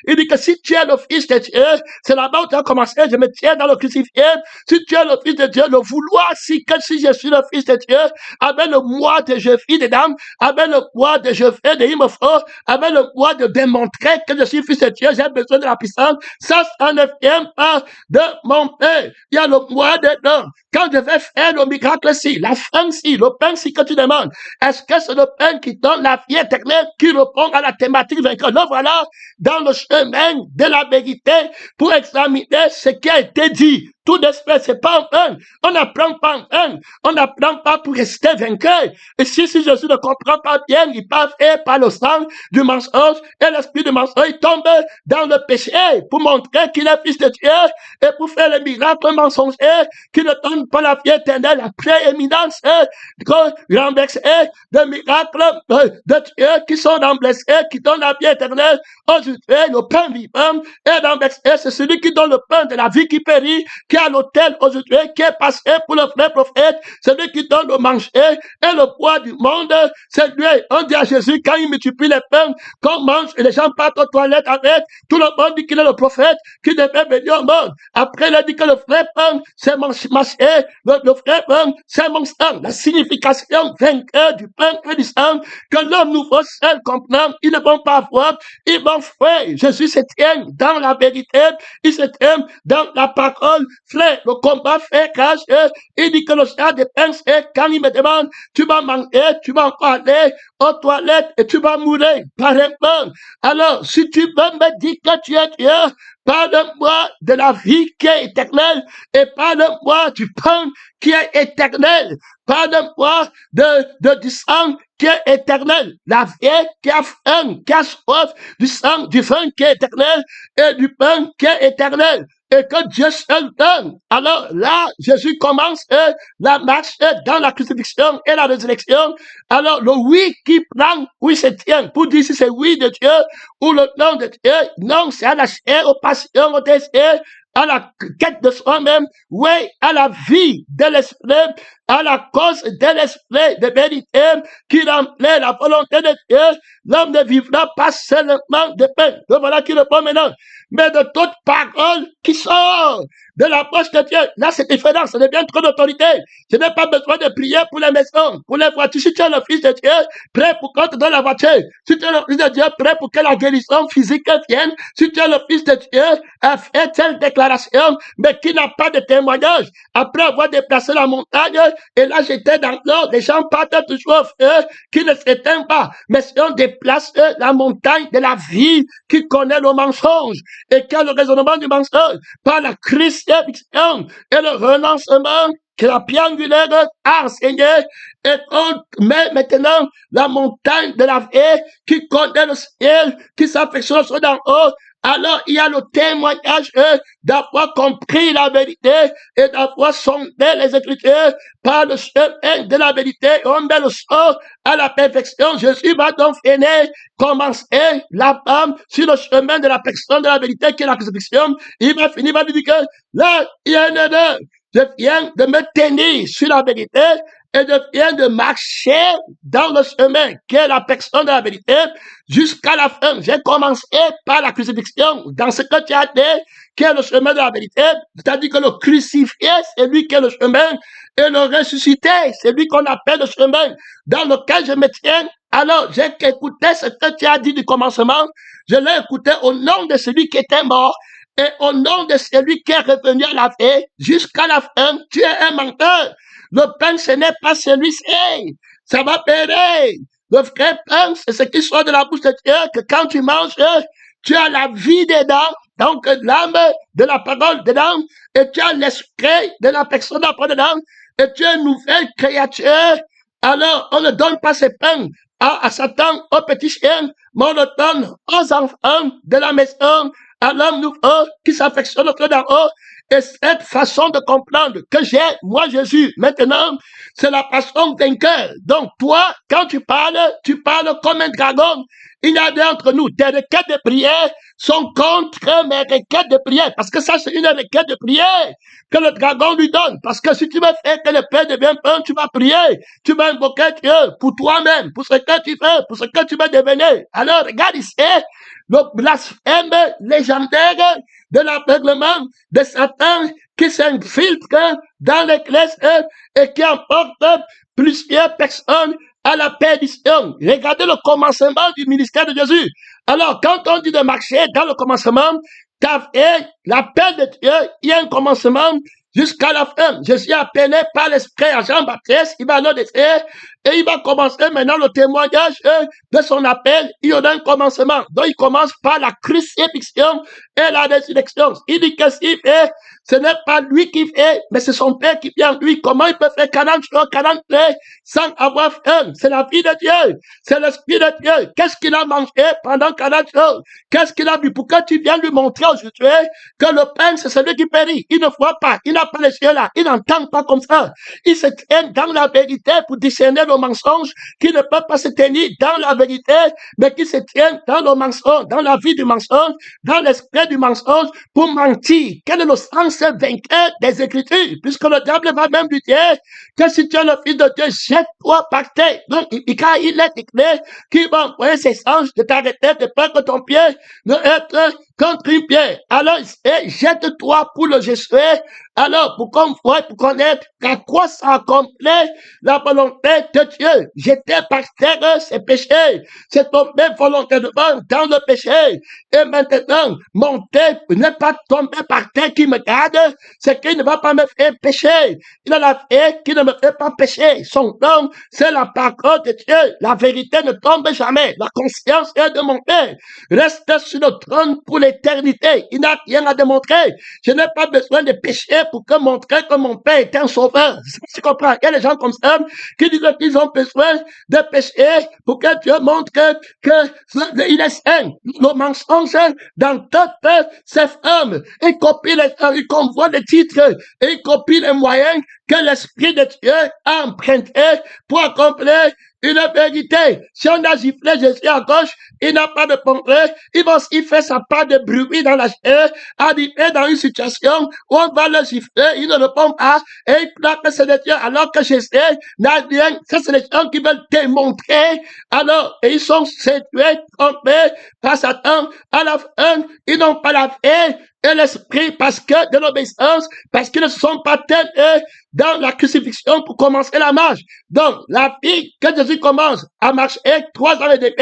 Speaker 1: Il dit que si tu es le Fils de Dieu, c'est là-bas où tu as commencé, je me tiens dans le crucifié. Si tu es le Fils de Dieu, le vouloir, si je suis le Fils de Dieu, avec le moi de je fais des dames, avec le moi de je fais des imofos, avec le moi de démontrer que je suis Fils de Dieu, j'ai besoin de la puissance. Ça ne vient pas de mon Père. Il y a le moi dedans. Quand je vais faire le miracle-ci, la fin-ci, le pain-ci que tu demandes, est-ce que c'est le pain qui donne la vie éternelle, qui répond à la thématique vainqueur? Non, voilà, dans le chemin de la vérité, pour examiner ce qui a été dit. Tout d'espèce, c'est pas un pain. On n'apprend pas un pain. On n'apprend pas pour rester vainqueur. Et si Jésus ne comprend pas bien, il passe par le sang du mensonge et l'esprit du mensonge, il tombe dans le péché pour montrer qu'il est Fils de Dieu et pour faire les miracles mensongers qui ne donnent pas la vie éternelle, la prééminence renversée des miracles de Dieu qui sont remplacés, qui donnent la vie éternelle. Aujourd'hui, le pain vivant est renversé. C'est celui qui donne le pain de la vie qui périt, qui est à l'autel aujourd'hui, qui est passé pour le vrai prophète, celui qui donne le manger et le poids du monde. C'est lui. On dit à Jésus, quand il multiplie les pains, qu'on mange et les gens partent aux toilettes avec, tout le monde dit qu'il est le prophète qui devait venir au monde. Après, il a dit que le vrai pain, c'est mon marché, le vrai pain, c'est mon sang. La signification vainqueur du pain et du sang, que l'homme nouveau seul comprend, ils ne vont pas voir, ils vont faire. Jésus se tient dans la vérité, il se tient dans la parole. Frère, le combat fait grâce. Il dit que le stade de pain, c'est quand il me demande, tu vas manger, tu vas encore aller aux toilettes et tu vas mourir par un pain. Alors, si tu veux me dire que tu es Dieu, parle-moi de la vie qui est éternelle et parle-moi du pain qui est éternel. Parle-moi du sang qui est éternel. La vie qui a faim, qui a soif, du sang, du vin qui est éternel et du pain qui est éternel. Et que Dieu seul donne. Alors là, Jésus commence la marche dans la crucifixion et la résurrection. Alors le oui qui prend, oui se tient. Pour dire si c'est oui de Dieu ou le nom de Dieu, non, c'est à la chair, aux passions, au désir, à la quête de soi-même, oui, à la vie de l'esprit, à la cause de l'esprit de vérité qui remplit la volonté de Dieu. L'homme ne vivra pas seulement de pain. Donc voilà qui répond maintenant. Mais de toute parole qui sort de la bouche de Dieu. Là, c'est différent. Ça devient trop d'autorité. Je n'ai pas besoin de prier pour les maisons, pour les voitures. Si tu es le Fils de Dieu, prêt pour qu'on te donne la voiture. Si tu es le Fils de Dieu, prêt pour que la guérison physique vienne. Si tu es le Fils de Dieu, fait telle déclaration, mais qui n'a pas de témoignage. Après avoir déplacé la montagne, et là, j'étais dans l'eau. Les gens partent toujours au feu, qui ne s'éteignent pas. Mais si on déplace la montagne de la vie, qui connaît le mensonge, et qui a le raisonnement du mensonge, par la crucifixion et le renoncement, que la pierre angulaire a enseigné, et on met maintenant la montagne de la vie, qui connaît le ciel, qui s'affectionne sur d'en haut. Alors, il y a le témoignage d'avoir compris la vérité et d'avoir sondé les Écritures par le chemin de la vérité. On met le sort à la perfection. Jésus va donc finir, commencer la femme sur le chemin de la personne de la vérité qui est la crucifixion. Il va finir par lui dire que là, il y a une erreur. Je viens de me tenir sur la vérité et je viens de marcher dans le chemin qui est la personne de la vérité jusqu'à la fin. J'ai commencé par la crucifixion dans ce que tu as dit, qui est le chemin de la vérité. C'est-à-dire que le crucifié, c'est lui qui est le chemin, et le ressuscité, c'est lui qu'on appelle le chemin dans lequel je me tiens. Alors, j'ai écouté ce que tu as dit du commencement. Je l'ai écouté au nom de celui qui était mort et au nom de celui qui est revenu à la vie jusqu'à la fin. Tu es un menteur. Le pain, ce n'est pas celui-ci. Ça va périr. Le vrai pain, c'est ce qui sort de la bouche de Dieu, que quand tu manges, tu as la vie dedans, donc l'âme de la parole dedans, et tu as l'esprit de la personne dedans, et tu es une nouvelle créature. Alors, on ne donne pas ce pain à Satan, au petit chien, mais on le donne aux enfants de la maison, à l'homme nouveau qui s'affectionne au d'en haut. Et cette façon de comprendre que j'ai, moi Jésus, maintenant, c'est la façon vainqueur. Donc toi, quand tu parles comme un dragon. Il y a d'entre nous, tes requêtes de prière sont contre mes requêtes de prière. Parce que ça, c'est une requête de prière que le dragon lui donne. Parce que si tu veux faire que le Père devienne un, tu vas prier. Tu vas invoquer Dieu pour toi-même, pour ce que tu fais, pour ce que tu veux devenir. Alors, regarde ici, le blasphème légendaire de l'aveuglement de Satan qui s'infiltre dans l'église et qui emporte plusieurs personnes à la perdition. Regardez le commencement du ministère de Jésus. Alors, quand on dit de marcher dans le commencement, l'appel de Dieu, il y a un commencement jusqu'à la fin. Jésus est appelé par l'Esprit à Jean-Baptiste, il va le laisser et il va commencer maintenant le témoignage de son appel. Il y en a un commencement. Donc, il commence par la crucifixion et la résurrection. Il dit que s'il fait, ce n'est pas lui qui fait, mais c'est son Père qui vient lui. Comment il peut faire 40 jours, 40 heures sans avoir faim? C'est la vie de Dieu. C'est l'Esprit de Dieu. Qu'est-ce qu'il a mangé pendant 40 jours? Qu'est-ce qu'il a vu? Pourquoi tu viens lui montrer aujourd'hui que le pain, c'est celui qui périt? Il ne voit pas. Il n'a pas les yeux là. Il n'entend pas comme ça. Il se tient dans la vérité pour discerner le mensonge, qui ne peut pas se tenir dans la vérité, mais qui se tient dans le mensonge, dans la vie du mensonge, dans l'esprit du mensonge, pour mentir. Quel est le sens vainqueur des Écritures? Puisque le diable va même lui dire que si tu es le Fils de Dieu, jette-toi par terre. Donc, quand il est déclaré qu'il va envoyer ses anges de t'arrêter de peur que ton pied ne être contre une pierre. Alors, jette-toi pour le Jésus. Alors, pour qu'on voit, pour connaître à quoi ça accomplit la volonté de Dieu. Jeter par terre ses péchés. C'est tomber volontairement dans le péché. Et maintenant, monter, ne pas tomber par terre qui me garde, c'est qu'il ne va pas me faire pécher. Il a la fait qui ne me fait pas pécher. Son nom, c'est la parole de Dieu. La vérité ne tombe jamais. La conscience est de monter. Reste sur le trône pour l'éternité. Il n'a rien à démontrer. Je n'ai pas besoin de pécher pour que montrer que mon Père est un sauveur. Tu comprends? Il y a des gens comme ça qui disent qu'ils ont besoin de pécher pour que Dieu montre que il est saint. Le mensonge dans toutes ces femmes. Il copie il convoit les titres et il copie les moyens que l'Esprit de Dieu a emprunté pour accomplir une vérité. Si on a giflé Jésus à gauche, il n'a pas de pomperie. Il fait sa part de bruit dans la chair, arrivé dans une situation où on va le gifler, il ne le pompe pas, et il croit que c'est de Dieu, alors que Jésus n'a rien. Ça, c'est les gens qui veulent démontrer. Alors, et ils sont séduits, trompés par Satan. À la fin, ils n'ont pas la paix et l'esprit parce que de l'obéissance, parce qu'ils ne se sont pas tenus dans la crucifixion pour commencer la marche. Donc, la vie que Jésus commence à marcher 3 ans et demi,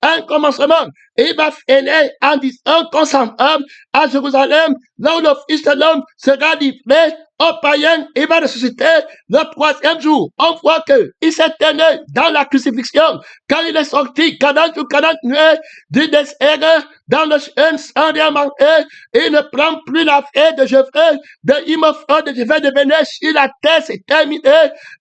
Speaker 1: un commencement. Et il va finir en disant qu'on s'en va à Jérusalem, là où le Fils de l'homme sera livré aux païens, il va ressusciter le 3e jour. On voit qu'il s'est tenu dans la crucifixion. Quand il est sorti 40 jours, 40 nuits du désert, dans le chêne sans rien manquer, il ne prend plus la fête de je il me faut de je vais devenir sur la terre, c'est terminé.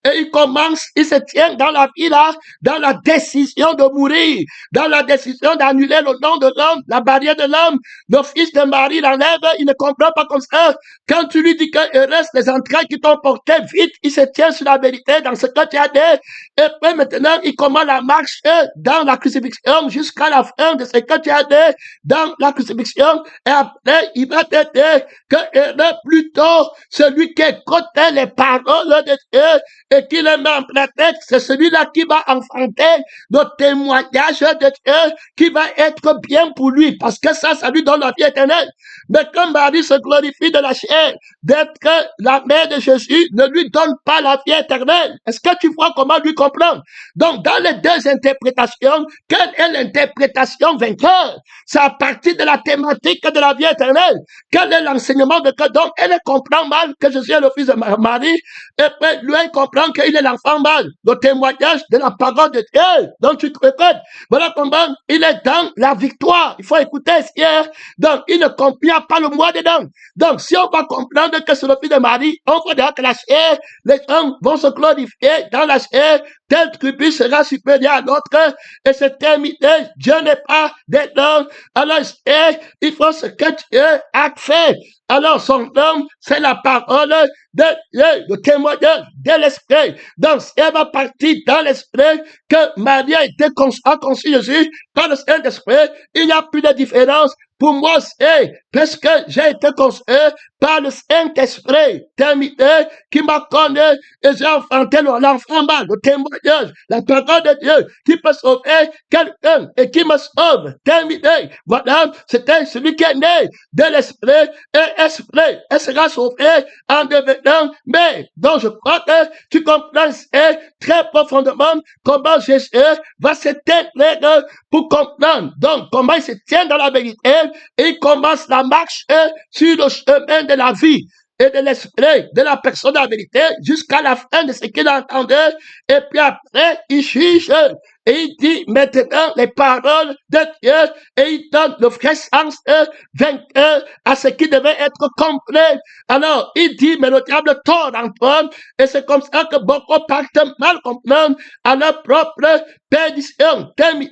Speaker 1: Et il commence, il se tient dans la vie là, dans la décision de mourir, dans la décision d'annuler le nom de l'homme, la barrière de l'homme. Le fils de Marie l'enlève, il ne comprend pas comme ça. Quand tu lui dis qu'il reste les entrailles qui t'ont porté, vite, il se tient sur la vérité dans ce que tu as dit. Et puis maintenant, il commence la marche dans la crucifixion jusqu'à la fin de ce que tu as dit dans la crucifixion. Et après, il va te dire que plutôt celui qui écoutait les paroles de Dieu et qui les met en pratique, c'est celui-là qui va enfanter le témoignage de Dieu qui va être bien pour lui, parce que ça lui donne la vie éternelle. Mais comme Marie se glorifie de la chair, d'être la mère de Jésus ne lui donne pas la vie éternelle. Est-ce que tu vois comment lui comprendre? Donc, dans les deux interprétations, quelle est l'interprétation vainqueur? C'est à partir de la thématique de la vie éternelle. Quel est l'enseignement de que donc elle comprend mal que Jésus est le fils de Marie, et puis lui il comprend qu'il est l'enfant mâle, le témoignage de la parole de Dieu. Donc tu te répètes, voilà comment il est dans la victoire. Il faut écouter hier. Donc il ne comprend pas le moi dedans. Donc si on va comprendre que c'est le fils de Marie, on va dire que la chair, les hommes vont se glorifier dans la chair telle tribu sera supérieure à l'autre, et c'est terminé. Dieu n'est pas des dons. Alors, il faut ce que Dieu a fait. Alors, son nom, c'est la parole de Dieu, le témoignage de l'Esprit. Donc, elle va partir dans l'Esprit que Marie a conçu Jésus par le Saint-Esprit. Il n'y a plus de différence. Pour moi, c'est parce que j'ai été construit par le Saint-Esprit, terminé, qui m'a connu et j'ai enfanté l'enfant mal, le témoignage, la parole de Dieu qui peut sauver quelqu'un et qui me sauve, terminé. Voilà, c'était celui qui est né de l'Esprit et Esprit. Elle sera sauvé en devenant mais. Donc, je crois que tu comprends très profondément comment Jésus va s'éteindre pour comprendre. Donc, comment il se tient dans la vérité et il commence la marche sur le chemin de la vie et de l'esprit, de la personne de la vérité, jusqu'à la fin de ce qu'il entendait. Et puis après, il juge et il dit maintenant les paroles de Dieu et il donne le vrai sens vainqueur à ce qui devait être complet. Alors, il dit, mais le diable tord Antoine, et c'est comme ça que beaucoup partent mal comprendre à leur propre perdition, terminé,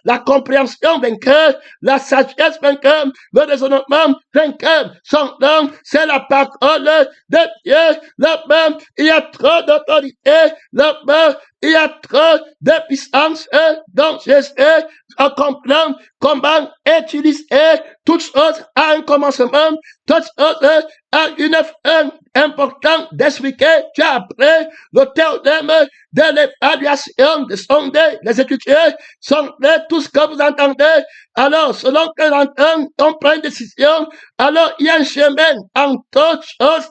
Speaker 1: la compréhension vainqueur, la sagesse vainqueur, le raisonnement vainqueur. Son nom, c'est la parole de Dieu. Là-bas, il y a trop d'autorité. Là-bas, il y a trop de puissance. Donc, j'essaie de comprendre comment utiliser toutes choses à un commencement, toutes choses à une fin importante d'expliquer. Tu as appris le théorème de l'évaluation, de sonder les écritures, sonder tout ce que vous entendez. Alors, selon que l'entend, on prend une décision. Alors, il y a un chemin en toutes choses.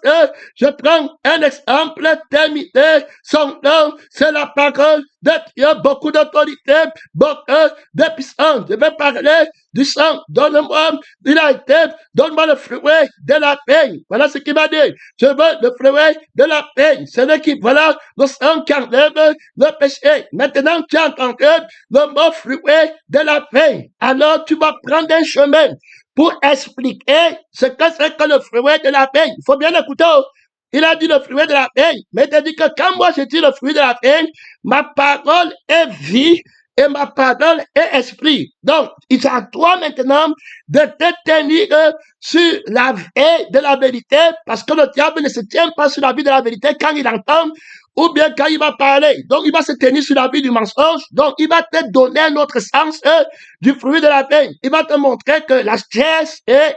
Speaker 1: Je prends un exemple terminé. Son nom, c'est la parole de Dieu, beaucoup d'autorité, beaucoup de puissance. Je vais parler du sang, donne-moi donne-moi le fruit de la paix. Voilà ce qu'il m'a dit. Je veux le fruit de la paix. C'est le qui, voilà, le sang qui enlève le péché. Maintenant, tu as entendu le mot fruit de la paix. Alors, tu vas prendre un chemin pour expliquer ce que c'est que le fruit de la paix. Il faut bien écouter. Il a dit le fruit de la paix. Mais il a dit que quand moi je dis le fruit de la paix, ma parole est vie et ma parole est esprit. Donc, il est à toi maintenant de te tenir sur la vie de la vérité, parce que le diable ne se tient pas sur la vie de la vérité quand il entend, ou bien quand il va parler. Donc, il va se tenir sur la vie du mensonge. Donc, il va te donner un autre sens du fruit de la paix. Il va te montrer que la chair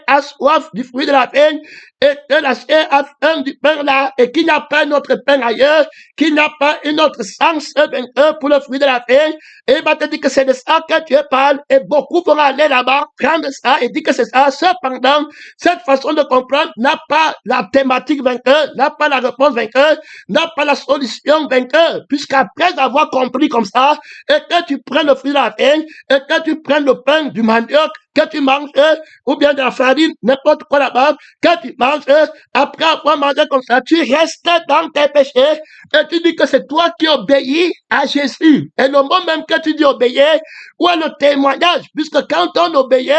Speaker 1: a soif du fruit de la paix et que la chair a faim du pain là et qu'il n'y a pas un autre pain ailleurs, qu'il n'y a pas un autre sens pour le fruit de la paix. Et il va te dire que c'est de ça que Dieu parle et beaucoup vont aller là-bas, prendre ça et dire que c'est ça. Cependant, cette façon de comprendre n'a pas la thématique vainqueur, n'a pas la réponse vainqueur, n'a pas la solution vainqueur, puisqu'après avoir compris comme ça, et que tu prennes le fruit de la paix, et que tu prennes le pain du manioc, que tu manges, ou bien de la farine, n'importe quoi là-bas, que tu manges, après avoir mangé comme ça, tu restes dans tes péchés, et tu dis que c'est toi qui obéis à Jésus. Et le mot même que tu dis obéir, ou le témoignage, puisque quand on obéit,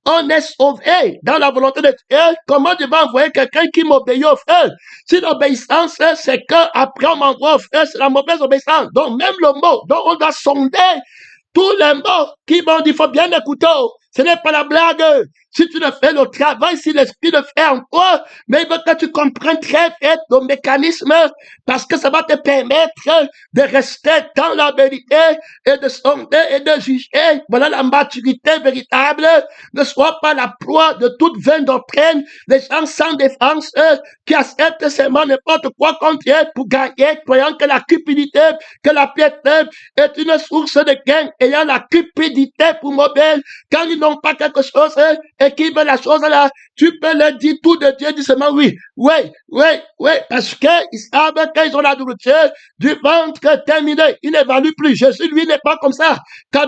Speaker 1: on est sauvé dans la volonté de Dieu. Comment tu vas envoyer quelqu'un qui m'obéit au feu? Si l'obéissance, c'est qu'après on m'envoie au feu, c'est la mauvaise obéissance. Donc même le mot, donc on doit sonder tous les mots qui vont dire, il faut bien écouter. Ce n'est pas la blague. Si tu le fais le travail, si l'esprit le fait en toi, mais il veut que tu comprennes très vite le mécanisme, parce que ça va te permettre de rester dans la vérité et de sonder et de juger. Voilà la maturité véritable. Ne sois pas la proie de toute vaine doctrine. Les gens sans défense, qui acceptent seulement n'importe quoi contre Dieu pour gagner, croyant que la cupidité, que la piété est une source de gain, ayant la cupidité pour mobile, quand ils n'ont pas quelque chose, et qui veut la chose là, tu peux leur dire tout de Dieu, dis seulement oui, parce qu'ils savent qu'ils ont la nourriture du ventre terminé. Il n'évalue plus. Jésus, lui, n'est pas comme ça. Quand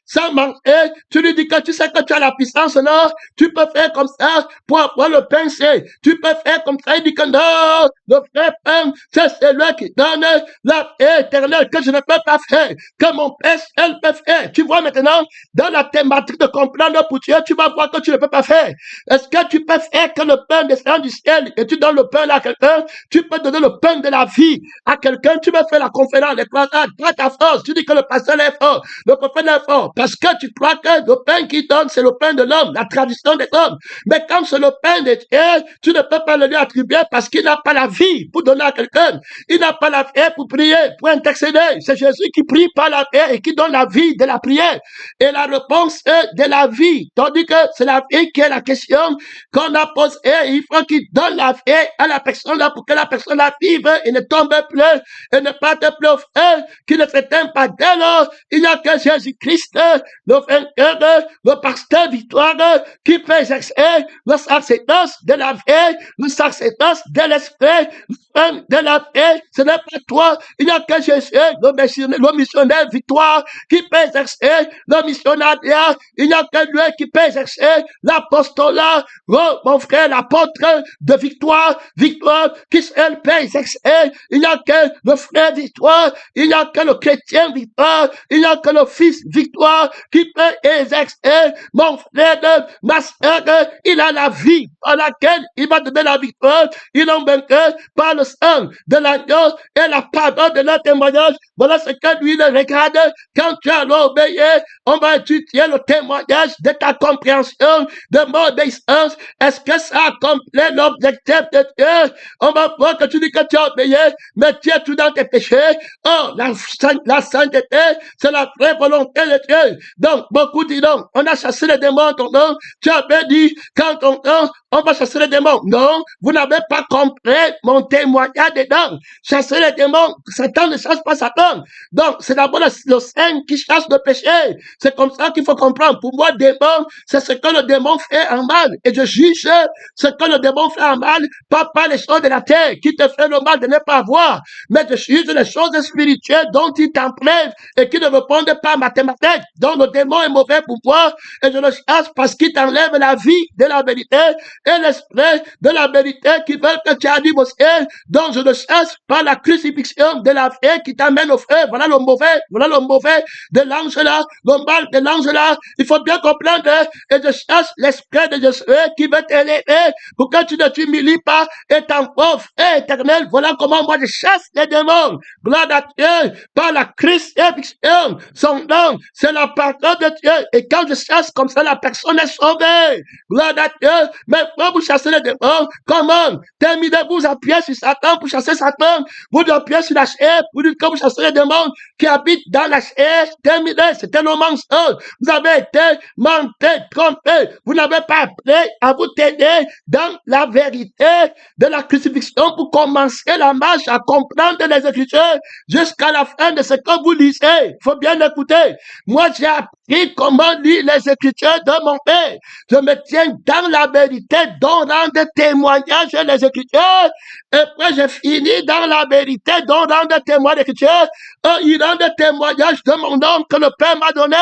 Speaker 1: sans manger, tu lui dis que tu sais que tu as la puissance, non, tu peux faire comme ça pour avoir le pain, tu peux faire comme ça. Il dit que non, le vrai pain, c'est celui qui donne la vie éternelle que je ne peux pas faire, que mon Père, elle peut faire. Tu vois maintenant, dans la thématique de comprendre pour Dieu, tu vas voir que tu ne peux pas faire? Est-ce que tu peux faire que le pain descend du ciel et tu donnes le pain là à quelqu'un? Tu peux donner le pain de la vie à quelqu'un. Tu veux faire la conférence, les croisades, prends ta force. Tu dis que le pasteur est fort, le prophète est fort, parce que tu crois que le pain qu'il donne, c'est le pain de l'homme, la tradition des hommes. Mais comme c'est le pain de Dieu, tu ne peux pas le lui attribuer parce qu'il n'a pas la vie pour donner à quelqu'un. Il n'a pas la vie pour prier, pour intercéder. C'est Jésus qui prie par la vie et qui donne la vie de la prière. Et la réponse est de la vie. Tandis que c'est la vie qui est la question qu'on a posée. Il faut qu'il donne la vie à la personne là pour que la personne la vive et ne tombe plus et ne parte plus au feu, qui ne s'éteint pas d'elle. Il n'y a que Jésus-Christ, le vainqueur, le pasteur victoire, qui peut exercer le sacerdoce de la vie, le sacerdoce de l'esprit, de la vie. Ce n'est pas toi. Il n'y a que Jésus, le missionnaire victoire, qui peut exercer le missionnaire. Il n'y a que lui qui peut exercer l'apostolat. Oh, mon frère, l'apôtre de victoire, qui seul peut exercer. Il n'y a que le frère victoire, il n'y a que le chrétien victoire, il n'y a que le fils victoire qui peut exercer. Mon frère, ma sœur, il a la vie par laquelle il va donner la victoire. Il en vaincu par le sang de l'agneau et la parole de notre témoignage. Voilà ce que lui le regarde. Quand tu as l'obéi, on va étudier le témoignage de ta compréhension, de mon obéissance. Est-ce que ça accomplit l'objectif de Dieu? On va voir que tu dis que tu as obéi, mais tu es tout dans tes péchés. Oh, la sainteté, c'est la vraie volonté de Dieu. Donc, beaucoup disent non, on a chassé les démons, non. Tu avais dit, quand on va chasser les démons. Non, vous n'avez pas compris mon témoignage dedans. Chasser les démons, Satan ne chasse pas Satan. Donc, c'est d'abord le Saint qui chasse le péché. C'est comme ça qu'il faut comprendre. Pour moi, démon, c'est ce que le démon fait en mal. Et je juge ce que le démon fait en mal, pas par les choses de la terre, qui te fait le mal de ne pas voir, mais je juge les choses spirituelles dont il t'enlève et qui ne répondent pas à mathématiques. Donc, le démon est mauvais pour moi, et je le chasse parce qu'il t'enlève la vie de la vérité et l'esprit de la vérité qui veut que tu arrives au ciel. Donc, je le chasse par la crucifixion de la vie qui t'amène au feu. Voilà le mauvais de l'ange là, le mal de l'ange là. Il faut bien comprendre, et je chasse l'esprit de Jésus qui veut t'élever pour que tu ne t'humilies pas et t'en pauvre et éternel. Voilà comment moi je chasse les démons. Gloire à Dieu, par la crucifixion. Son nom, c'est la parole de Dieu. Et quand je chasse comme ça, la personne est sauvée. Gloire à Dieu. Mais quand vous chassez les démons, comment? Terminez-vous appuyez sur Satan pour chasser Satan. Vous appuyez sur la chair pour dire que vous chassez les démons qui habitent dans la chair. Terminez. C'était le mensonge. Vous avez été menté, trompé. Vous n'avez pas appris à vous tenir dans la vérité de la crucifixion pour commencer la marche à comprendre les Écritures jusqu'à la fin de ce que vous lisez. Il faut bien écouter. Moi, j'ai appris comment lire les Écritures de mon Père. Je me tiens dans la vérité dont rendre témoignage les Écritures. Et puis, j'ai fini dans la vérité dont rendre témoignage les Écritures. Il rend témoignage de mon nom que le Père m'a donné.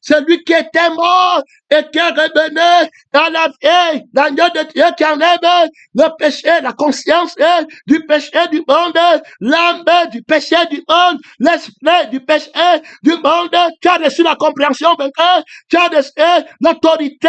Speaker 1: C'est lui qui était mort et qui est revenu dans la vie, l'agneau de Dieu qui enlève le péché, la conscience du péché du monde, l'âme du péché du monde, l'esprit du péché du monde. Tu as reçu la compréhension vainqueur, tu as reçu l'autorité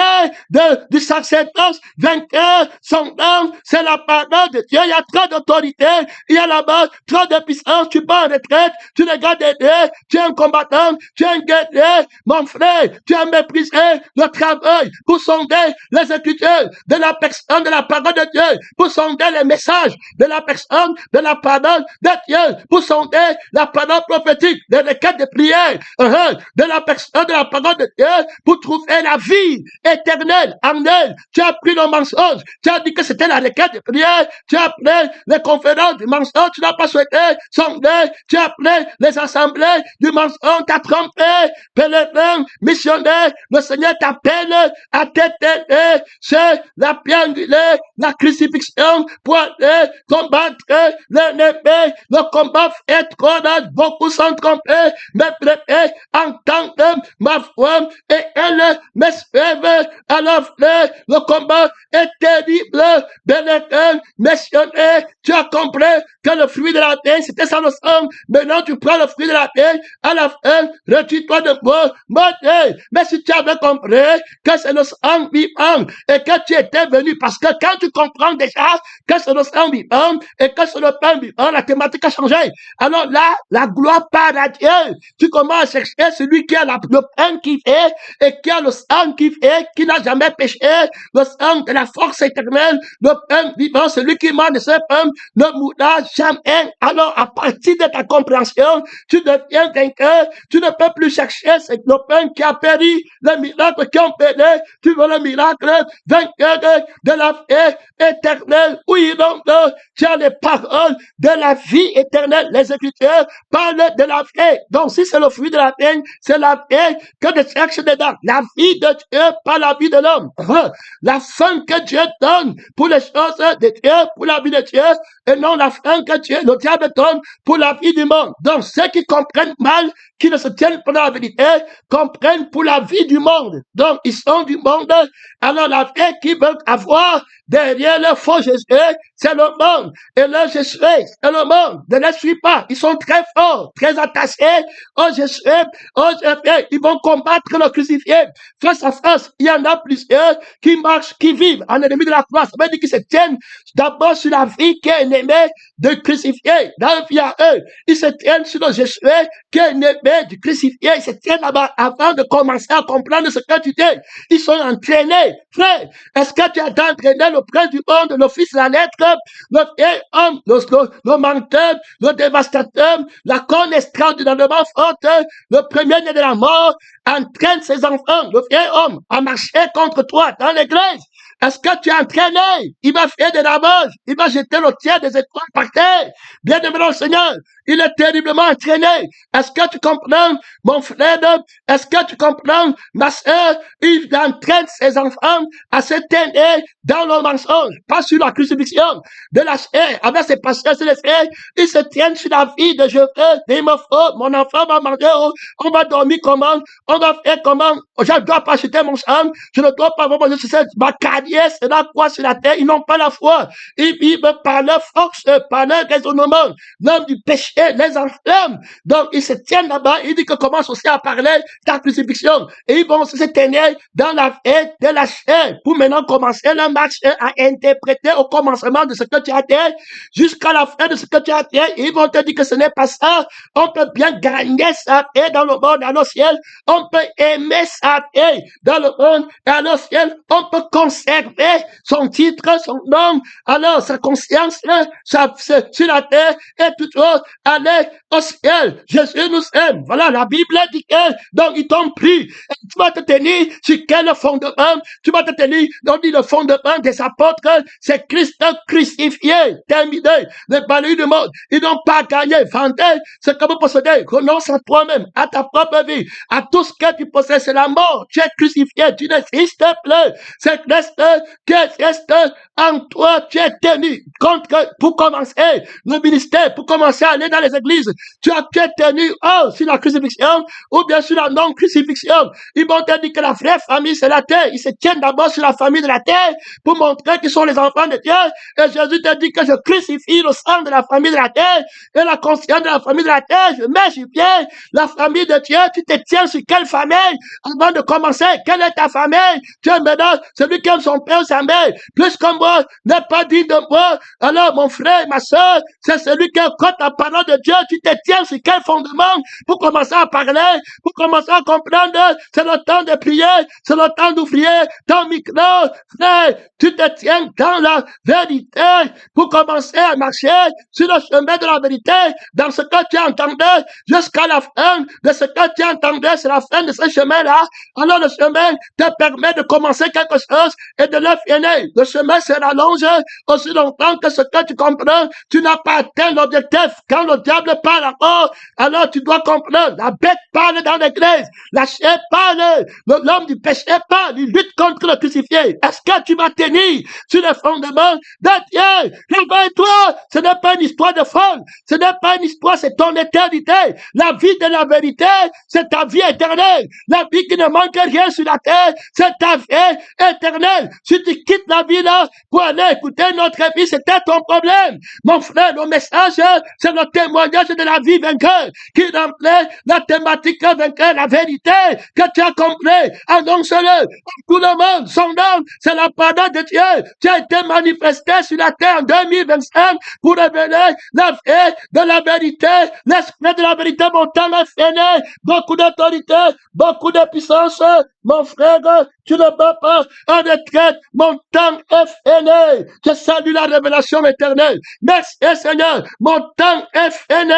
Speaker 1: du sacerdoce vainqueur. Son nom, c'est la parole de Dieu. Il y a trop d'autorité, il y a là-bas trop de puissance. Tu vas en retraite, tu regardes des dieux, tu es un combattant, tu es un guerrier, mon frère, tu as méprisé le travail pour sonder les Écritures de la personne de la parole de Dieu, pour sonder les messages de la personne de la parole de Dieu, pour sonder la parole prophétique, les requêtes de prière de la personne de la parole de Dieu, pour trouver la vie éternelle en elle. Tu as pris le mensonge, tu as dit que c'était la requête de prière, tu as pris les conférences du mensonge, tu n'as pas souhaité sonder, tu as pris les assemblées du mensonge, t'as trompé, pèlerin, missionnaire, le Seigneur t'appelle à t'éteindre, c'est la pierre angulaire, la crucifixion pour aller combattre l'ennemi. Le combat est trop large, beaucoup sont trompés, mais prêtés entendent ma foi et elle m'espèrent. Alors, le combat est terrible, Bénédicte, missionnaire, tu as compris que le fruit de la terre, c'était ça le sang. Maintenant, tu prends le fruit de la terre, à la fin, retire-toi de moi, mais si tu avais compris que c'est le sang vivant et que tu étais venu, parce que quand tu comprends déjà que c'est le sang vivant et que c'est le pain vivant, la thématique a changé. Alors là, la gloire part à Dieu. Tu commences à chercher celui qui a le pain qui fait et qui a le sang qui fait, qui n'a jamais péché, le sang de la force éternelle, le pain vivant, celui qui mange de ce pain ne mourra jamais. Alors, à partir de ta compréhension, tu deviens vainqueur. Tu ne peux plus chercher le pain qui a péri, le miracle qui ont péri. Tu veux le miracle vainqueur de la vie éternelle. Oui, donc, tu as les paroles de la vie éternelle. Les Écritures parlent de la vie. Donc, si c'est le fruit de la vie, c'est la vie que de chercher dedans. La vie de Dieu, pas la vie de l'homme. La fin que Dieu donne pour les choses de Dieu, pour la vie de Dieu, et non la fin que Dieu, le diable donne pour la vie du monde. Donc, ceux qui comprennent mal, qui ne se tiennent pas dans la vérité, comprennent pour la vie du monde. Donc, ils sont du monde. Alors, la vie qu'ils veulent avoir derrière le faux Jésus, c'est le monde. Et le Jésus, c'est le monde. Ne les suis pas. Ils sont très forts, très attachés au Jésus, au Jésus. Ils vont combattre le crucifié. Face à face, il y en a plusieurs qui marchent, qui vivent en ennemi de la croix. Ça veut dire qu'ils se tiennent d'abord sur la vie qui est aimée de crucifié. Dans la vie à eux, ils se tiennent sur le Jésus qui est aimé du crucifié. Ils se tiennent là-bas avant de commencer à comprendre ce que tu dis. Ils sont entraînés. Frère, est-ce que tu as entraîné le prince du monde, le fils de la lettre, le vieil homme, le menteur, le dévastateur, la corne extraordinairement forte, le premier-né de la mort, entraîne ses enfants, le vieil homme, à marcher contre toi dans l'église? Est-ce que tu es entraîné? Il va faire des ravages. Il va jeter le tiers des étoiles par terre. Bien aimé le Seigneur, il est terriblement entraîné. Est-ce que tu comprends, mon frère? Est-ce que tu comprends, ma sœur? Il entraîne ses enfants à se tenir dans le mensonge, pas sur la crucifixion de la chair. Avec ses pasteurs et les frères, ils se tiennent sur la vie de je veux, il me faut, mon enfant va manger, on va dormir comment? On va faire comment? Je ne dois pas acheter mon sang, je ne dois pas avoir manger sur cette bacadière, c'est la croix sur la terre, ils n'ont pas la foi. Ils vivent par leur force, par leur raisonnement. L'homme du péché les enflamme. Donc, ils se tiennent là-bas, ils disent que commence aussi à parler de la crucifixion. Et ils vont se tenir dans la vie de la chair pour maintenant commencer le marche à interpréter au commencement de ce que tu as dit jusqu'à la fin de ce que tu as dit. Ils vont te dire que ce n'est pas ça. On peut bien gagner sa vie dans le monde et dans le ciel. On peut aimer sa vie dans le monde et dans le ciel. On peut conserver son titre, son nom, alors sa conscience, sur la terre et tout autre, aller au ciel. Jésus nous aime. Voilà, la Bible dit que, donc ils t'ont pris. Et tu vas te tenir sur quel fondement? Tu vas te tenir, donc dit le fondement des apôtres, c'est Christ crucifié, terminé, le balut du monde. Ils n'ont pas gagné, vendez ce que vous possédez, renonce à toi-même, à ta propre vie, à tout ce que tu possèdes, c'est la mort. Tu es crucifié, tu n'existes plus. C'est Christ qui reste en toi, tu es tenu contre, pour commencer le ministère, pour commencer à aller dans les églises. Tu es tenu, sur la crucifixion, ou bien sur la non-crucifixion. Ils vont te dire que la vraie famille, c'est la terre. Ils se tiennent d'abord sur la famille de la terre, pour montrer qu'ils sont les enfants de Dieu. Et Jésus te dit que je crucifie le sang de la famille de la terre, et la conscience de la famille de la terre, je mets sur pied la famille de Dieu. Tu te tiens sur quelle famille? Avant de commencer, quelle est ta famille? Tu es maintenant celui qui aime son père ou sa mère, plus que moi, n'est pas dit de moi. Alors, mon frère, ma soeur, c'est celui qui écoute la parole de Dieu. Tu te tiens sur quel fondement pour commencer à parler, pour commencer à comprendre? C'est le temps de prier, c'est le temps d'ouvrir ton micro, frère. Tu te tiens dans la vérité pour commencer à marcher sur le chemin de la vérité, dans ce que tu entendais jusqu'à la fin de ce que tu entendais, c'est la fin de ce chemin-là. Alors le chemin te permet de commencer quelque chose et de le finir. Le chemin se rallonge aussi longtemps que ce que tu comprends, tu n'as pas atteint l'objectif. Quand le diable parle encore, alors tu dois comprendre. La bête parle dans l'église, la chair parle, l'homme du péché parle, il lutte contre le crucifié. Est-ce que tu vas tenir sur le fondement de Dieu? Réveille-toi, ce n'est pas une histoire de folle, ce n'est pas une histoire, c'est ton éternité. La vie de la vérité, c'est ta vie éternelle. La vie qui ne manque rien sur la terre, c'est ta vie éternelle. Si tu quittes la vie là pour aller écouter notre vie, c'était ton problème. Mon frère, le message, c'est le témoignage de la vie vainqueur qui remplit la thématique vainqueur, la vérité que tu as compris. Annonce-le. Tout le monde, son nom, c'est la parole de Dieu qui a été manifestée sur la terre en 2025 pour révéler la vie de la vérité, l'esprit de la vérité montant la fenêtre, beaucoup d'autorité, beaucoup de puissance. Mon frère, tu ne peux pas en retraite, mon temps est fini. Je salue la révélation éternelle. Merci Seigneur, mon temps est fini.